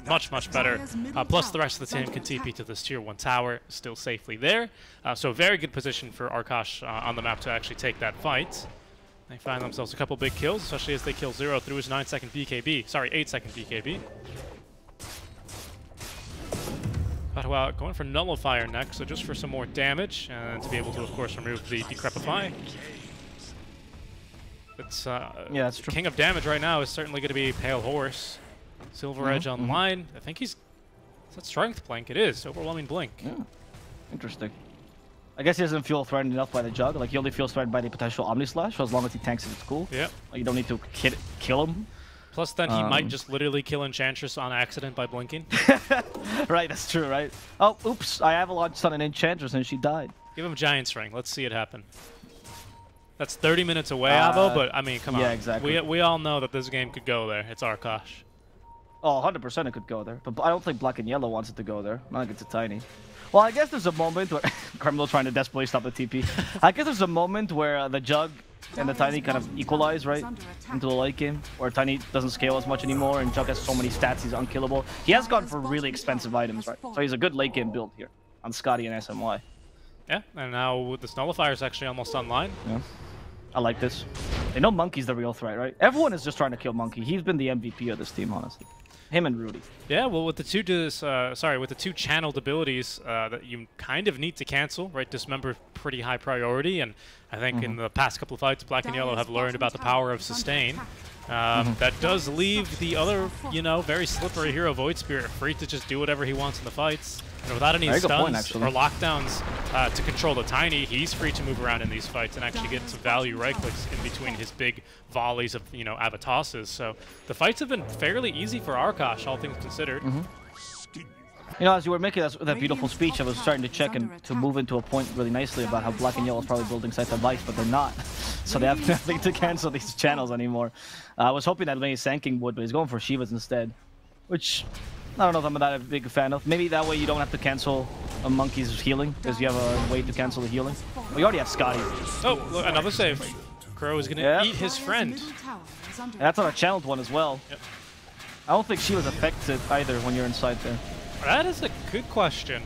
B: much, much better. Plus, the rest of the team can TP to this Tier 1 tower, still safely there. So very good position for Arkosh on the map to actually take that fight. They find themselves a couple big kills, especially as they kill 0 through his 9-second BKB. Sorry, 8-second BKB. But going for Nullifier next, so just for some more damage, and to be able to, of course, remove the Decrepify. It's, yeah, that's true. King of damage right now is certainly going to be Pale Horse. Silver Edge online. I think he's... Is that Strength Blink? It is. Overwhelming Blink.
A: Yeah. Interesting. I guess he doesn't feel threatened enough by the Jug. Like, he only feels threatened by the potential Omni Slash, so as long as he tanks it, it's cool.
B: Yeah.
A: Like, you don't need to kill him.
B: Plus, then he might just literally kill Enchantress on accident by blinking.
A: Right, that's true, right? Oh, oops. I avalanche on an Enchantress and she died.
B: Give him Giant's Ring. Let's see it happen. That's 30 minutes away, Avo, but, I mean, come on.
A: Yeah, exactly.
B: We all know that this game could go there. It's Arkosh.
A: Oh, 100% it could go there. But I don't think Black and Yellow wants it to go there. Not like it's a tiny. Well, I guess there's a moment where... Carmelo trying to desperately stop the TP. I guess there's a moment where the Jug and the Tiny kind of equalize, right? Into the late game. Where Tiny doesn't scale as much anymore and Jug has so many stats, he's unkillable. He has gone for really expensive items, right? So he's a good late game build here on Scotty and SMY.
B: Yeah, and now this Nullifier is actually almost online.
A: Yeah. I like this. They know Monkey's the real threat, right? Everyone is just trying to kill Monkey. He's been the MVP of this team, honestly. Him and Rudy.
B: Yeah, well, with the two channeled abilities that you kind of need to cancel, right? Dismember pretty high priority, and I think in the past couple of fights, Black and Yellow have learned about the power of sustain. That does leave the other, you know, very slippery hero, Void Spirit, free to just do whatever he wants in the fights. And without any stuns or lockdowns to control the Tiny, he's free to move around in these fights and actually get some value right clicks in between his big volleys of, you know, Avatosses. So the fights have been fairly easy for Arkosh, all things considered.
A: You know, as you were making that beautiful speech, I was starting to check and to move into a point really nicely about how Black and Yellow is probably building Scythe of Life, but they're not. So they have nothing to cancel these channels anymore. I was hoping that maybe Sanking would, but he's going for Shivas instead, which I don't know if I'm that a big fan of. Maybe that way you don't have to cancel a Monkey's healing, because you have a way to cancel the healing. Well, you already have Scotty.
B: Oh, look, another save. Crow is going to eat his friend.
A: And that's on a channeled one as well.
B: Yep.
A: I don't think Shiva's affected either when you're inside there.
B: That is a good question.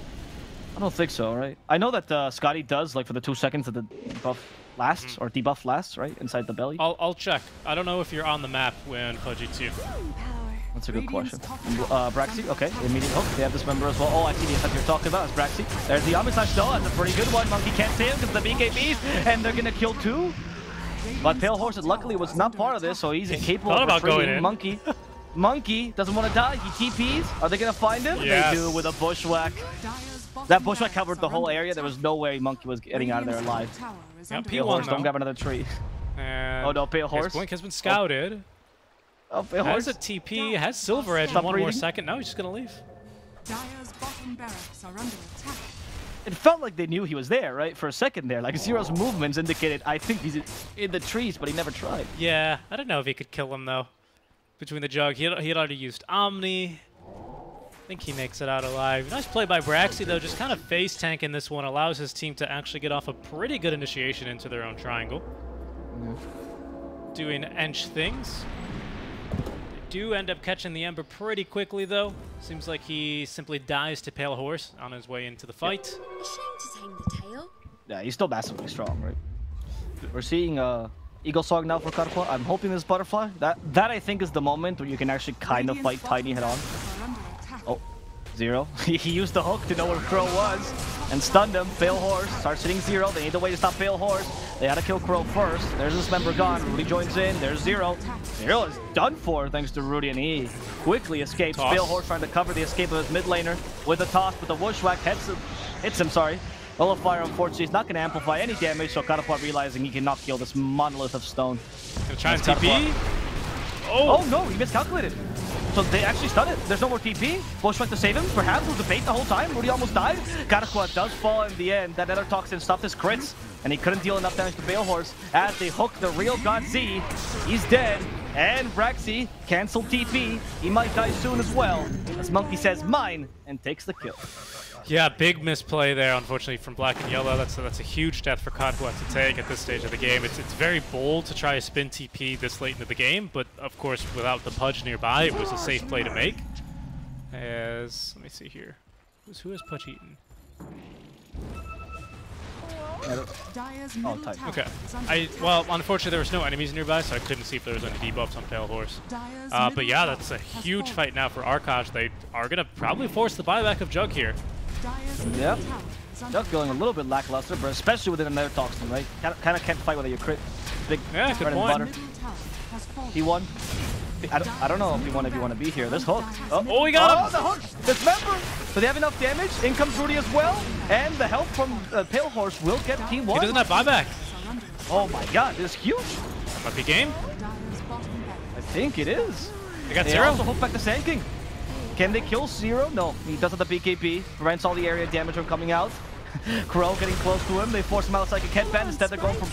A: I don't think so, right? I know that Scotty does, like, for the 2 seconds that the buff lasts, or debuff lasts, right? Inside the belly.
B: I'll check. I don't know if you're on the map when Pudgy 2.
A: That's a good question. Braxy, okay. Immediate hook. They have this member as well. Oh, I see the effect you're talking about. It's Braxy. There's the Omni Slash though. That's a pretty good one. Monkey can't save him because the BKBs, and they're gonna kill 2. But Pale Horse, luckily, was not part of this, so he's capable of freeing Monkey. Monkey doesn't want to die. He TPs. Are they gonna find him?
B: Yes.
A: They do with a bushwhack. That bushwhack covered the whole area. There was no way Monkey was getting out of there alive.
B: Yeah,
A: Pale Horse, don't grab another tree.
B: And
A: oh no, Pale Horse.
B: His blink has been scouted.
A: Oh, Pale Horse.
B: Has a TP, has Silver Edge in 1 more second. No, he's just gonna leave.
C: Dire's bottom barracks are under attack.
A: It felt like they knew he was there, right? For a second there. Like, Zero's movements indicated, I think he's in the trees, but he never tried.
B: Yeah, I don't know if he could kill him, though. Between the Jug, he had already used Omni. I think he makes it out alive. Nice play by Braxy, though. Just kind of face tanking this one. Allows his team to actually get off a pretty good initiation into their own triangle. Doing Ench things. Do end up catching the Ember pretty quickly, though. Seems like he simply dies to Pale Horse on his way into the fight.
D: A shame to tame the tail.
A: Yeah, he's still massively strong, right? We're seeing Eagle Song now for Karkwa. I'm hoping this Butterfly. That I think is the moment where you can actually kind of fight Tiny head on. Oh, 0. He used the hook to know where Crow was. and stunned him. Pale Horse starts hitting 0. They need a way to stop Pale Horse. They had to kill Crow first. There's this member gone. Rudy joins in. There's 0. 0 is done for thanks to Rudy, and he quickly escapes.
B: Toss.
A: Pale Horse trying to cover the escape of his mid laner with a toss, but the Wooshwhack hits him, sorry. Fire, unfortunately, is not going to amplify any damage, so Karapwa realizing he cannot kill this monolith of stone.
B: Gonna try and TP.
A: Oh no, he miscalculated. So they actually stunned it. There's no more TP. Bushwhack to save him. Perhaps it was a bait the whole time. Rudy almost died. Karakwa does fall in the end. That Nether Toxin stopped his crits, and he couldn't deal enough damage to Pale Horse as they hook the real God Z. He's dead. And Braxy canceled TP. He might die soon as well. As Monkey says mine and takes the kill.
B: Yeah, big misplay there, unfortunately, from Black and Yellow. That's a huge death for Kadwa to take at this stage of the game. It's very bold to try a spin TP this late into the game, but of course, without the Pudge nearby, it was a safe play to make. As, let me see here. Who has Pudge eaten?
A: Oh, tight.
B: Okay. Well, unfortunately, there was no enemies nearby, so I couldn't see if there was any debuffs on Pale Horse. But yeah, that's a huge fight now for Arkosh. They are going to probably force the buyback of Jug here.
A: Yep. Jug feeling a little bit lackluster, but especially within a Nether Toxin, right? Kind of can't fight without your crit. Big
B: yeah, good point.
A: He won. I don't know if you want to be here. This hook.
B: Oh, we got him!
A: Oh, the hook! Dismember! So they have enough damage. In comes Rudy as well. And the help from Pale Horse will get Team 1.
B: He doesn't have buyback.
A: Oh my god, this is huge.
B: That might be game.
A: I think it is.
B: They got
A: They
B: 0.
A: also hook back the Sand King. Can they kill 0? No. He does have the BKB. Prevents all the area damage from coming out. Crow getting close to him. They force him out like a Ketban. Instead, they're going for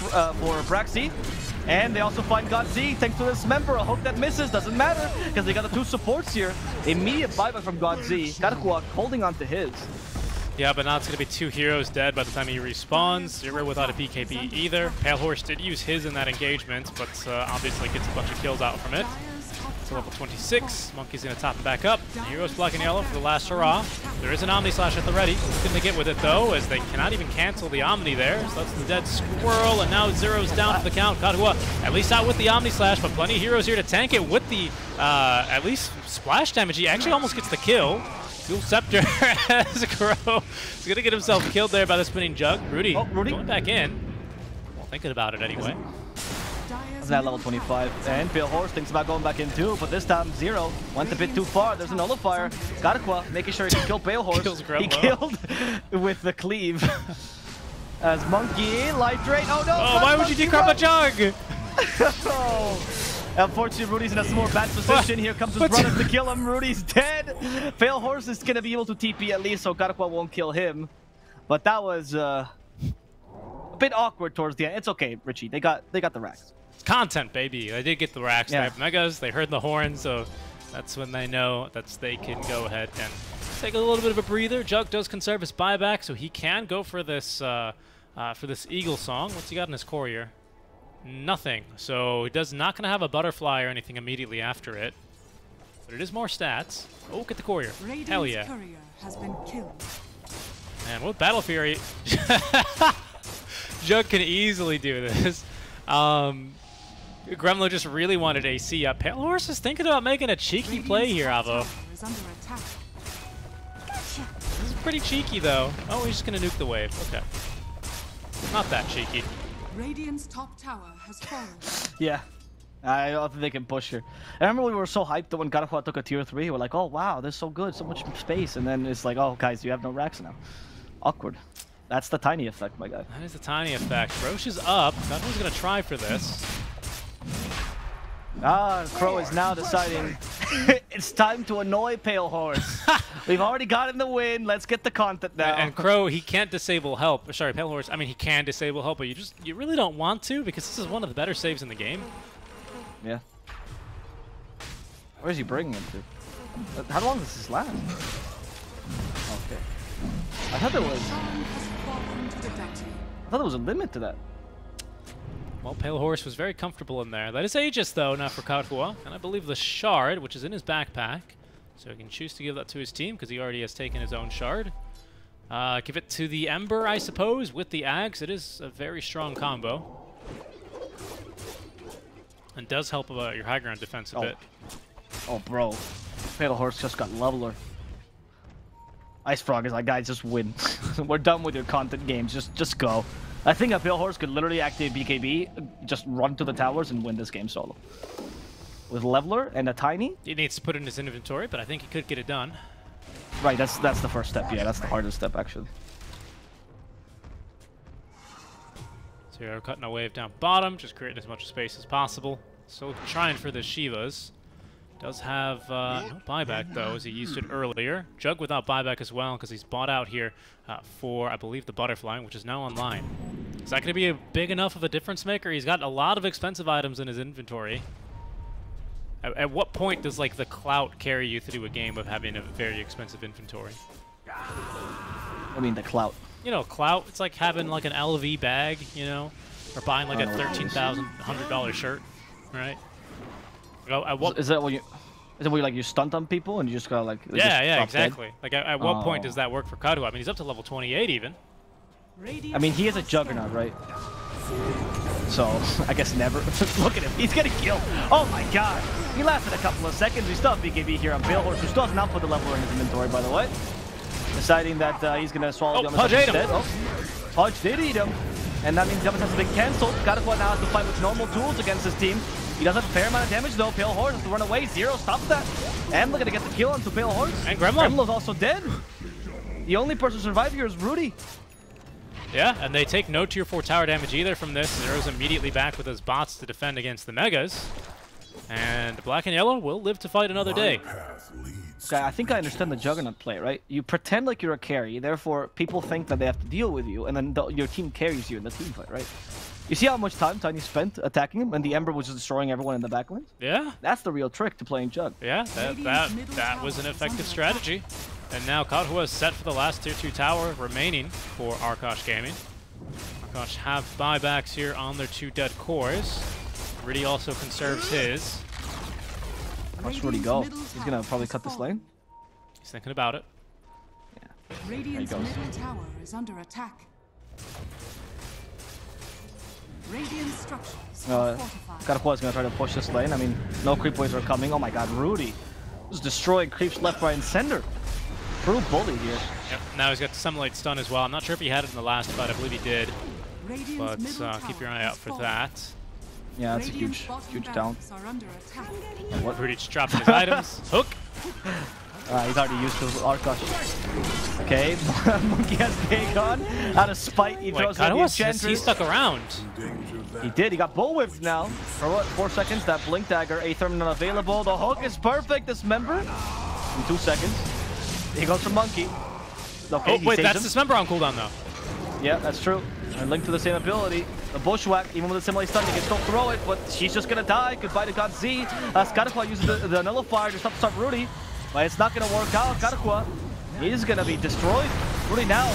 A: Braxy. And they also find God Z thanks to this member. A hook that misses. Doesn't matter because they got the 2 supports here. Immediate buyback from God Z. Karakua holding on to his.
B: Yeah, but now it's going to be 2 heroes dead by the time he respawns. 0 without a BKB either. Pale Horse did use his in that engagement, but obviously gets a bunch of kills out from it. To level 26. Monkey's going to top him back up. Heroes Black and Yellow for the last hurrah. There is an Omni Slash at the ready. What can they get with it, though, as they cannot even cancel the Omni there. So that's the dead squirrel, and now 0's down for the count. Kadua at least out with the Omni Slash, but plenty of heroes here to tank it with the, at least, splash damage. He actually almost gets the kill. Dual Scepter as a Crow. He's going to get himself killed there by the spinning Jug. Rudy going back in. Well, thinking about it anyway.
A: At level 25, and Pale Horse thinks about going back in too, but this time 0 went a bit too far. There's a nullifier. Karakwa making sure he can kill Pale Horse. He killed with the cleave. As Monkey life drain. Oh no!
B: Oh, why would you decrop a Jug?
A: Oh. Unfortunately, Rudy's in a more bad position. Here comes his brother to kill him. Rudy's dead. Pale Horse is gonna be able to TP at least, so Karakwa won't kill him. But that was a bit awkward towards the end. It's okay, Richie. They got the racks.
B: Content, baby. They did get the racks.
A: Yeah.
B: They have megas. They heard the horn, so that's when they know that they can go ahead and take a little bit of a breather. Jug does conserve his buyback, so he can go for this Eagle Song. What's he got in his courier? Nothing. So he does not gonna have a butterfly or anything immediately after it, but it is more stats. Oh, get the courier.
C: Radiant's
B: Hell yeah.
C: courier has been killed.
B: And with Battle Fury, Jug can easily do this. Gremlo just really wanted AC. Pale Horse is thinking about making a cheeky play here, Avo. This is pretty cheeky, though. Oh, he's just going to nuke the wave. Okay. Not that cheeky.
C: Radiant's top tower has fallen.
A: Yeah. I don't think they can push her. I remember we were so hyped that when Garafua took a tier 3, we were like, oh wow, this is so good, so much space. And then it's like, oh guys, you have no racks now. Awkward. That's the tiny effect, my guy.
B: That is the tiny effect. Roche is up. That one's going to try for this.
A: Crow is now deciding it's time to annoy Pale Horse. We've already gotten the win. Let's get the content now.
B: And Crow, he can't disable help. Sorry, Pale Horse. I mean, he can disable help, but you really don't want to because this is one of the better saves in the game.
A: Yeah. Where's he bringing him to? How long does this last? Okay. I thought there was a limit to that.
B: Well, Pale Horse was very comfortable in there. That is Aegis, though, now for Katkua. And I believe the Shard, which is in his backpack. So he can choose to give that to his team because he already has taken his own Shard. Give it to the Ember, I suppose, with the Axe. It is a very strong combo. And does help about your high ground defense a bit.
A: Oh, bro. Pale Horse just got leveler. Ice Frog is like, guys, just win. We're done with your content games. Just go. I think a Pale Horse could literally activate BKB, just run to the towers and win this game solo. With Leveler and a Tiny.
B: He needs to put it in his inventory, but I think he could get it done.
A: Right, that's the first step. Yeah, that's the hardest step, actually.
B: So we're cutting a wave down bottom, just creating as much space as possible. So trying for the Shivas. Does have no buyback, though, as he used it earlier. Jug without buyback as well, because he's bought out here for, I believe, the Butterfly, which is now online. Is that going to be a big enough of a difference maker? He's got a lot of expensive items in his inventory. At what point does, like, the clout carry you through a game of having a very expensive inventory?
A: I mean, the clout.
B: You know, clout, it's like having, like, an LV bag, you know? Or buying, like, a $13,100 shirt, right?
A: Is that what you? Is it where like you stunt on people and you just gotta like?
B: Yeah, exactly. Dead? Like at what point does that work for Kadu? I mean, he's up to level 28 even.
A: I mean, he is a juggernaut, right? So I guess never. Look at him, he's getting killed. Oh my god, he lasted a couple of seconds. We still have BKB here on Pale Horse, who still has not put the level in his inventory, by the way. Deciding that he's gonna swallow the
B: Pudge ate him.
A: Oh, Pudge did eat him, and that means Dumbus has been cancelled. Kadu now has to fight with normal tools against his team. He does have a fair amount of damage though. Pale Horse has to run away. Zero stops that. And look at to get the kill onto Pale Horse.
B: And Gremlo.
A: Gremlo's also dead. The only person to survive here is Rudy.
B: Yeah, and they take no tier 4 tower damage either from this. Zero's immediately back with his bots to defend against the Megas. And Black and Yellow will live to fight another day.
A: Okay, I think I understand the Juggernaut play, right? You pretend like you're a carry, therefore people think that they have to deal with you, and then your team carries you in the team fight, right? You see how much time Tiny spent attacking him, and the Ember was just destroying everyone in the backline?
B: Yeah.
A: That's the real trick to playing Jug.
B: Yeah, that was an effective strategy. And now Kadhua is set for the last tier 2 tower remaining for Arkosh Gaming. Arkosh have buybacks here on their 2 dead cores. Rudy also conserves his.
A: Where's Rudy go? He's gonna probably cut this lane.
B: He's thinking about it.
A: Yeah.
C: Radiant's middle tower is under attack. Radiant structures are fortified.
A: Kadhua's gonna try to push this lane. I mean, no creep waves are coming. Oh my god, Rudy was destroying creeps left, right, and center. True bully here.
B: Yep. Now he's got the Sunlight Stun as well. I'm not sure if he had it in the last fight. I believe he did. But keep your eye out for that.
A: Yeah, that's a huge down.
B: What? Rudy just dropping his items. Hook.
A: He's already used to Arkosh. Okay, Monkey has Dagon. Out of spite, he throws out the Enchantress.
B: He stuck around.
A: He did. He got bull whipped now. For what? 4 seconds. That blink dagger. Aether not available. The hook is perfect. Dismember in 2 seconds. He goes for Monkey. Okay,
B: oh wait, that's Dismember on cooldown though.
A: Yeah, that's true. And linked to the same ability. The Bushwhack, even with a similar stun, he can still throw it, but she's just gonna die. Goodbye to God Z. Kadhua uses the Nullifier to stop Rudy. But it's not going to work out. Kadhua, he's going to be destroyed. Rudy now,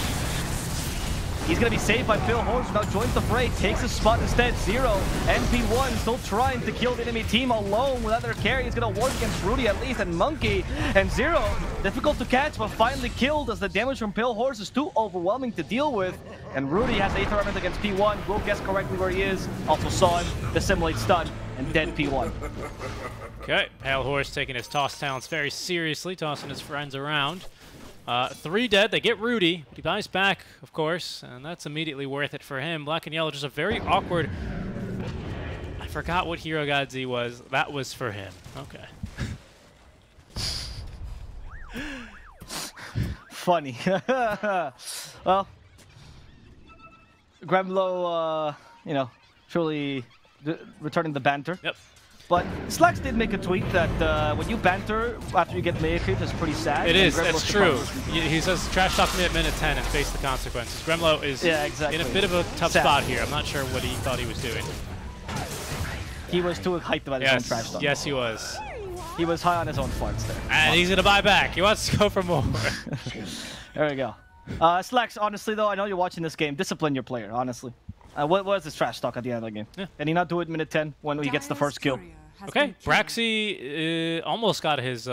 A: he's going to be saved by Pale Horse. Now joins the fray, takes his spot instead. Zero, NP1 still trying to kill the enemy team alone without their carry. He's going to work against Rudy at least, and Monkey. And Zero, difficult to catch, but finally killed as the damage from Pale Horse is too overwhelming to deal with. And Rudy has Aether Element against P1. Will guess correctly where he is. Also saw him, dissimulate stun, and dead P1.
B: Okay, Pale Horse taking his toss talents very seriously, tossing his friends around. 3 dead, they get Rudy, but he buys back, of course, and that's immediately worth it for him. Black and Yellow, just a very awkward... I forgot what Hero God Z was. That was for him. Okay.
A: Funny. Well, Gremlo, you know, truly returning the banter.
B: Yep.
A: But Slacks did make a tweet that when you banter after you get mega creeps, it's pretty sad.
B: It is, that's true. He says, trash talk me at minute 10 and face the consequences. Gremlo is in a bit of a tough spot here. I'm not sure what he thought he was doing.
A: He was too hyped about his own trash talk.
B: Yes, he was.
A: He was high on his own farts there.
B: And he's going to buy back. He wants to go for more.
A: There we go. Slacks, honestly, though, I know you're watching this game. Discipline your player, honestly. What was this trash talk at the end of the game? Yeah. Can he not do it in minute 10 when he gets the first kill?
B: Okay, Braxy almost got his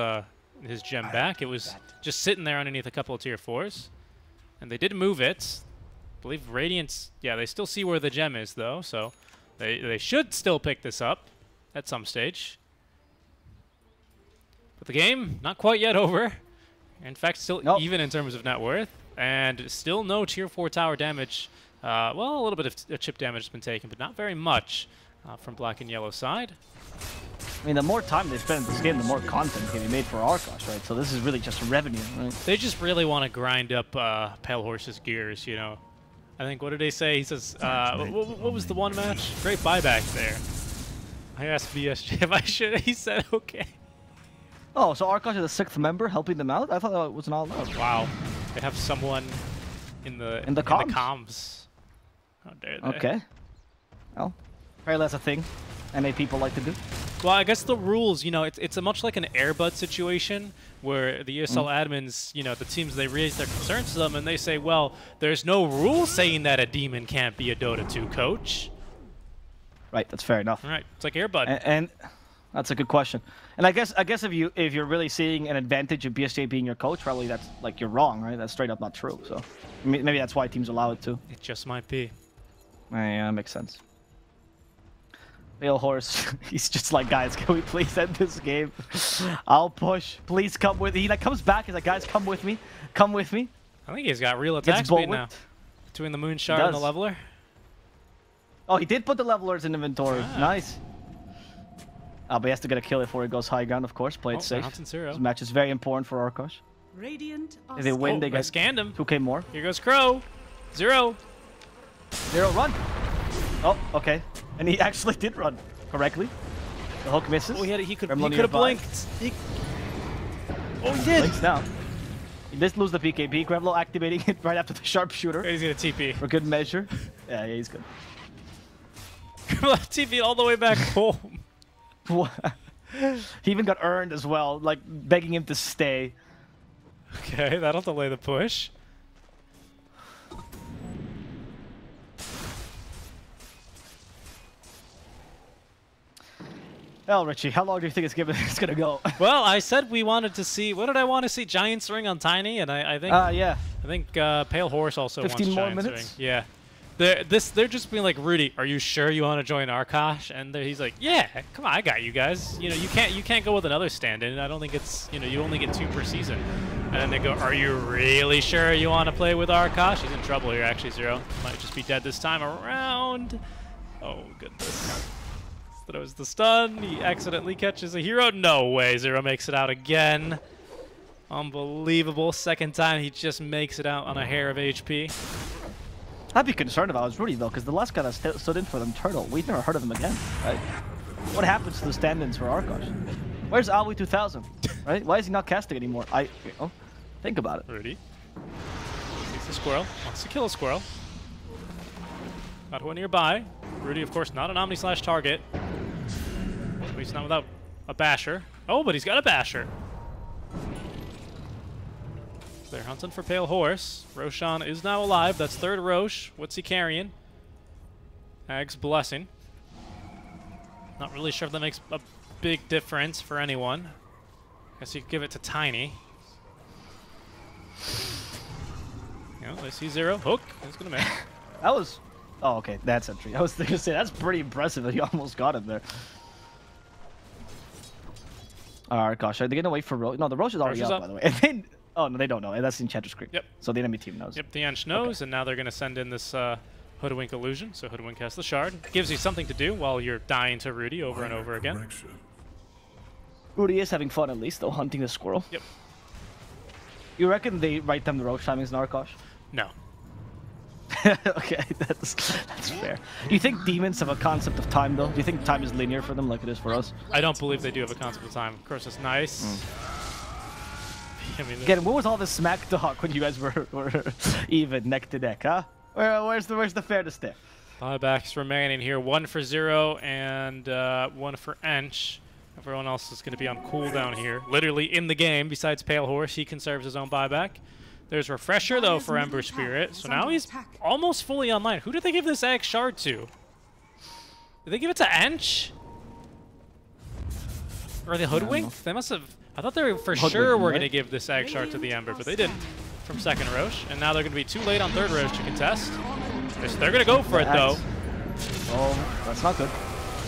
B: gem back. It was just sitting there underneath a couple of tier 4s. And they did move it. I believe Radiance, yeah, they still see where the gem is, though, so they should still pick this up at some stage. But the game, not quite yet over. In fact, still even in terms of net worth, and still no tier 4 tower damage. Well, a little bit of chip damage has been taken, but not very much from black and yellow side.
A: I mean, the more time they spend in this game, the more content can be made for Arkosh, right? So this is really just revenue, right?
B: They just really want to grind up Pale Horse's gears, you know. I think, what did they say? He says, what was the one match? Great buyback there. I asked BSG if I should. He said, okay.
A: Oh, so Arkosh is the 6th member helping them out? I thought that was not allowed.
B: Wow. They have someone in the comms. How dare they?
A: Okay. Well, apparently that's a thing NA people like to do.
B: Well, I guess the rules, you know, it's a much like an Airbud situation where the ESL admins, you know, the teams, they raise their concerns to them and they say, well, there's no rule saying that a demon can't be a Dota 2 coach.
A: Right, that's fair enough.
B: Right, it's like Airbud.
A: And that's a good question. And I guess if you're really seeing an advantage of BSJ being your coach, probably that's like you're wrong, right? That's straight up not true. So maybe that's why teams allow it too.
B: It just might be.
A: Yeah, that makes sense. Pale Horse, he's just like, guys, can we please end this game? I'll push. Please come with me. He like comes back. He's like, guys, come with me. Come with me.
B: I think he's got real attack speed now. Between the Moon Shard and the Leveler.
A: Oh, he did put the Levelers in inventory. Nice. But he has to get a kill before he goes high ground, of course. Play it safe. This match is very important for Arkosh. If they win, they get
B: scanned him.
A: 2k more.
B: Here goes Crow. 0.
A: 0, run. Oh, okay. And he actually did run correctly. The hook misses.
B: Oh, he could have blinked. He did.
A: Blinks now. He did lose the PKB. Grevlo activating it right after the sharpshooter.
B: He's gonna TP.
A: For good measure. Yeah, he's good.
B: TP all the way back home.
A: He even got earned as well, like begging him to stay.
B: Okay, that'll delay the push.
A: Well, Richie, how long do you think it's gonna go?
B: Well, I said we wanted to see. What did I want to see? Giant's Ring on Tiny, and I think.
A: Yeah.
B: I think Pale Horse also wants
A: 15 more
B: Giant's
A: minutes.
B: Ring. Yeah. They're just being like, Rudy, are you sure you want to join Arkosh? And he's like, yeah, come on, I got you guys. You know, you can't go with another stand-in. I don't think it's, you know, you only get 2 per season. And then they go, are you really sure you want to play with Arkosh? He's in trouble here, actually, 0. Might just be dead this time around. Oh goodness. Throws the stun. He accidentally catches a hero. No way. 0 makes it out again. Unbelievable. Second time he just makes it out on a hair of HP.
A: I'd be concerned about Rudy though, because the last guy that stood in for them, Turtle, we've never heard of him again, right? What happens to the stand-ins for Arkosh? Where's Alwi 2000, right? Why is he not casting anymore? Think about it.
B: Rudy sees the squirrel, wants to kill a squirrel. Got one nearby. Rudy, of course, not an Omni/target. At least not without a basher. Oh, but he's got a basher. They're hunting for Pale Horse. Roshan is now alive. That's 3rd Rosh. What's he carrying? Ag's Blessing. Not really sure if that makes a big difference for anyone. Guess you could give it to Tiny. Yeah, I see 0. Hook. He's gonna miss.
A: That was... Oh, okay. That's entry. I was gonna say, that's pretty impressive that he almost got him there. Alright, gosh. Are they gonna wait for Rosh? No, the Rosh is already up, by the way. And then... Oh, no, they don't know. That's Enchantress Creep.
B: Yep.
A: So the enemy team knows.
B: Yep, the Ench knows, and now they're going to send in this Hoodwink illusion. So Hoodwink has the shard. Gives you something to do while you're dying to Rudy over and over again.
A: Rudy is having fun at least, though, hunting the squirrel.
B: Yep.
A: You reckon they write them the Rosh timings in Arkosh?
B: No.
A: Okay, that's fair. Do you think demons have a concept of time, though? Do you think time is linear for them like it is for us?
B: I don't believe they do have a concept of time. Of course, it's nice. I mean,
A: again, what was all this smack talk when you guys were even neck to neck, huh? Where's the fairness there?
B: Buybacks remaining here. 1 for 0 and 1 for Ench. Everyone else is going to be on cooldown here. Literally in the game, besides Pale Horse, he conserves his own buyback. There's Refresher, though, for Ember Spirit. So now he's almost fully online. Who did they give this Egg Shard to? Did they give it to Ench? Or the Hoodwink? They must have... I thought they were for sure were going to give this Egg Shard to the Ember, but they didn't. From 2nd Rosh. And now they're going to be too late on 3rd Rosh to contest. They're going to go for it, though.
A: Oh, that's not good.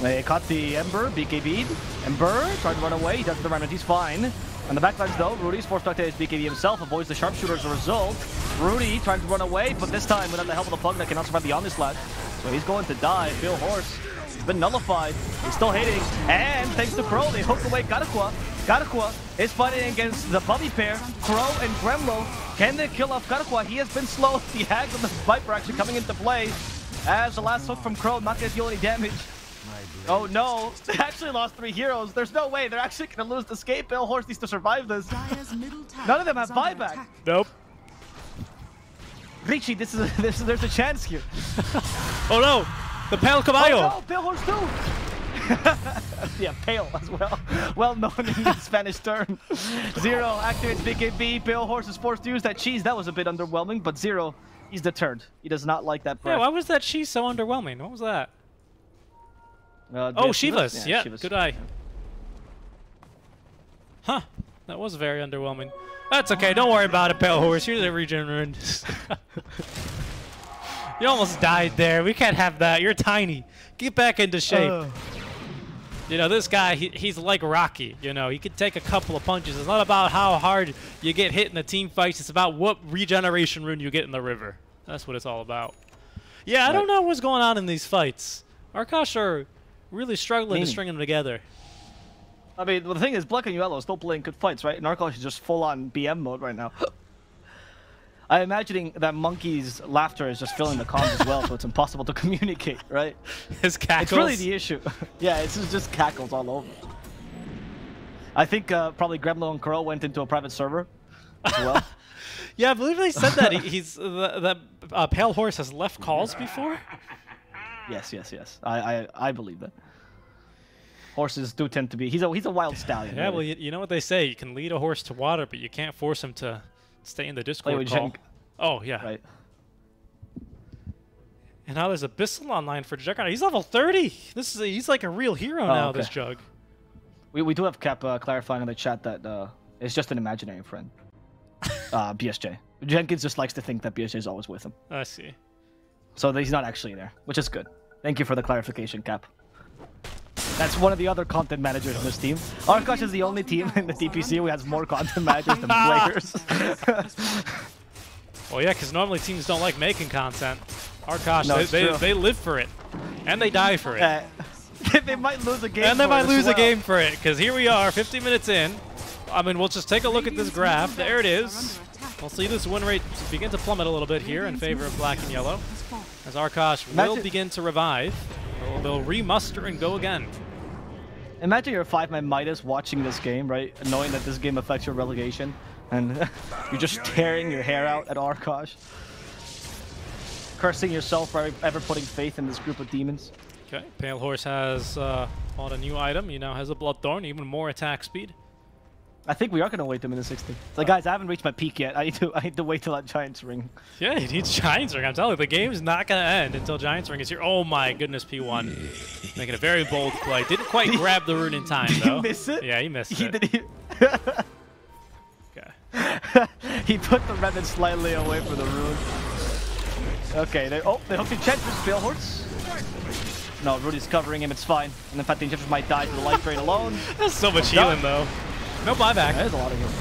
A: They caught the Ember, BKB'd. Ember tried to run away. He does the run, and he's fine. On the backlines though, Rudy's forced back to his BKB himself, avoids the sharpshooter as a result. Rudy trying to run away, but this time without the help of the Pug that cannot survive the Omni Slash. So he's going to die. Pale Horse has been nullified. He's still hitting, and thanks to Crow, they hook away Karakwa. Karakwa is fighting against the Bubby pair, Crow and Gremlo. Can they kill off Karakwa? He has been slow. The Hags and the Viper actually coming into play. As the last hook from Crow, not going to deal any damage. Oh no, they actually lost 3 heroes. There's no way they're actually going to lose the escape. Pale Horse needs to survive this. None of them have buyback.
B: Nope.
A: Richie, there's a chance here.
B: Oh no, the Pale Caballo.
A: Oh no, Pale Horse too. Yeah, Pale as well. Well known in the Spanish term. Zero activates BKB. Pale Horse is forced to use that cheese. That was a bit underwhelming, but Zero, he's deterred. He does not like that breath.
B: Yeah, why was that cheese so underwhelming? What was that? Oh, Shiva's. Yeah, Shiva's. Good eye. Huh. That was very underwhelming. That's okay. Don't worry about it, Pale Horse. You're the regen rune. You almost died there. We can't have that. You're tiny. Get back into shape. You know, this guy, he's like Rocky. You know, he could take a couple of punches. It's not about how hard you get hit in the team fights. It's about what regeneration rune you get in the river. That's what it's all about. Yeah, I don't know what's going on in these fights. Arkosh are really struggling to string them together.
A: I mean, the thing is, Black and Yellow is still playing good fights, right? And Arkosh is just full-on BM mode right now. I'm imagining that Monkey's laughter is just filling the comms as well, so it's impossible to communicate, right?
B: His cackles.
A: It's really the issue. Yeah, it's just cackles all over. I think probably Gremlo and Crow went into a private server as well.
B: Yeah, I believe they said that that Pale Horse has left calls before.
A: Yes. I believe that. Horses do tend to be. He's a wild stallion.
B: Yeah,
A: really.
B: well, you know what they say. You can lead a horse to water, but you can't force him to stay in the Discord call. Oh yeah. Right. And now there's Abyssal online for Juggernaut. He's level 30. He's like a real hero now. Okay. This Jug.
A: We do have Cap clarifying in the chat that it's just an imaginary friend. BSJ. Jenkins just likes to think that BSJ is always with him.
B: I see.
A: So he's not actually there, which is good. Thank you for the clarification, Cap. That's one of the other content managers in this team. Arkosh is the only team in the DPC who has more content managers than players.
B: Well, yeah, because normally teams don't like making content. Arkosh, no, they live for it. And they die for it.
A: They might lose a game
B: and they might lose a game for it, because here we are, 50 minutes in. I mean, we'll just take a look at this graph. There it is. We'll see this win rate begin to plummet a little bit here in favor of Black and Yellow, as Arkosh will begin to revive. They'll remuster and go again.
A: Imagine you're a 5-man Midas watching this game, right? Knowing that this game affects your relegation, and you're just tearing your hair out at Arkosh. Cursing yourself for ever putting faith in this group of demons.
B: Okay, Pale Horse has bought a new item. He now has a Bloodthorn, even more attack speed.
A: I think we are going to wait them in the 60. It's like, guys, I haven't reached my peak yet. I need to wait till that Giants ring.
B: Yeah, he needs Giants ring. I'm telling you, the game's not going to end until Giants ring is here. Oh my goodness, P1. Making a very bold play. Didn't quite grab the rune in time, though.
A: Did he miss it?
B: Yeah, he missed it.
A: Okay. He put the remnant slightly away from the rune. Okay, they hooked Enchantress, Pale Horse. No, Rudy's covering him, it's fine. And in fact, the Enchantress might die to the life drain alone.
B: That's so much healing, though. No buyback.
A: There's a lot of healing.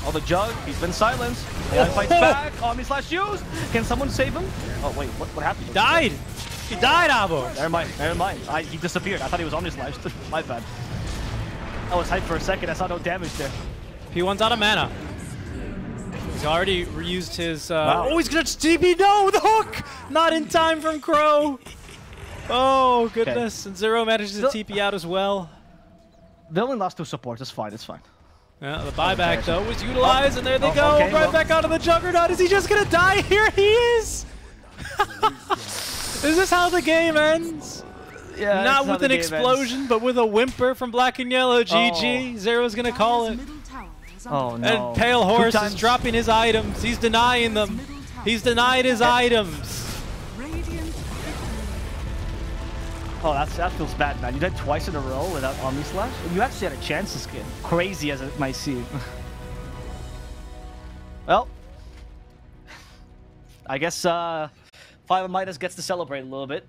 A: Oh, the Jug, he's been silenced. Yeah, fights back. Omni Slash used. Can someone save him? Oh, wait, what happened?
B: He died. He died, Abo.
A: Never mind. He disappeared. I thought he was Omni Slashed. My bad. I was hyped for a second. I saw no damage there.
B: P1's out of mana. He's already reused his...
A: Wow.
B: Oh, he's gonna TP. No, the hook! Not in time from Crow. Oh, goodness. Okay. And Zero manages to TP out as well.
A: They only lost 2 supports. It's fine. It's fine.
B: Yeah, the buyback, though, was utilized, and there they go. Okay, right back onto the Juggernaut. Is he just going to die? Here he is! Is this how the game ends?
A: Yeah,
B: not with an explosion, but with a whimper from Black and Yellow. GG. Zero's going to call it.
A: Oh, no.
B: And Pale Horse is dropping his items. He's denying them. He's denied his items.
A: Oh, that feels bad, man. You died twice in a row without Omni Slash? You actually had a chance to skin. Crazy as it might seem. Well, I guess 5 Midas gets to celebrate a little bit.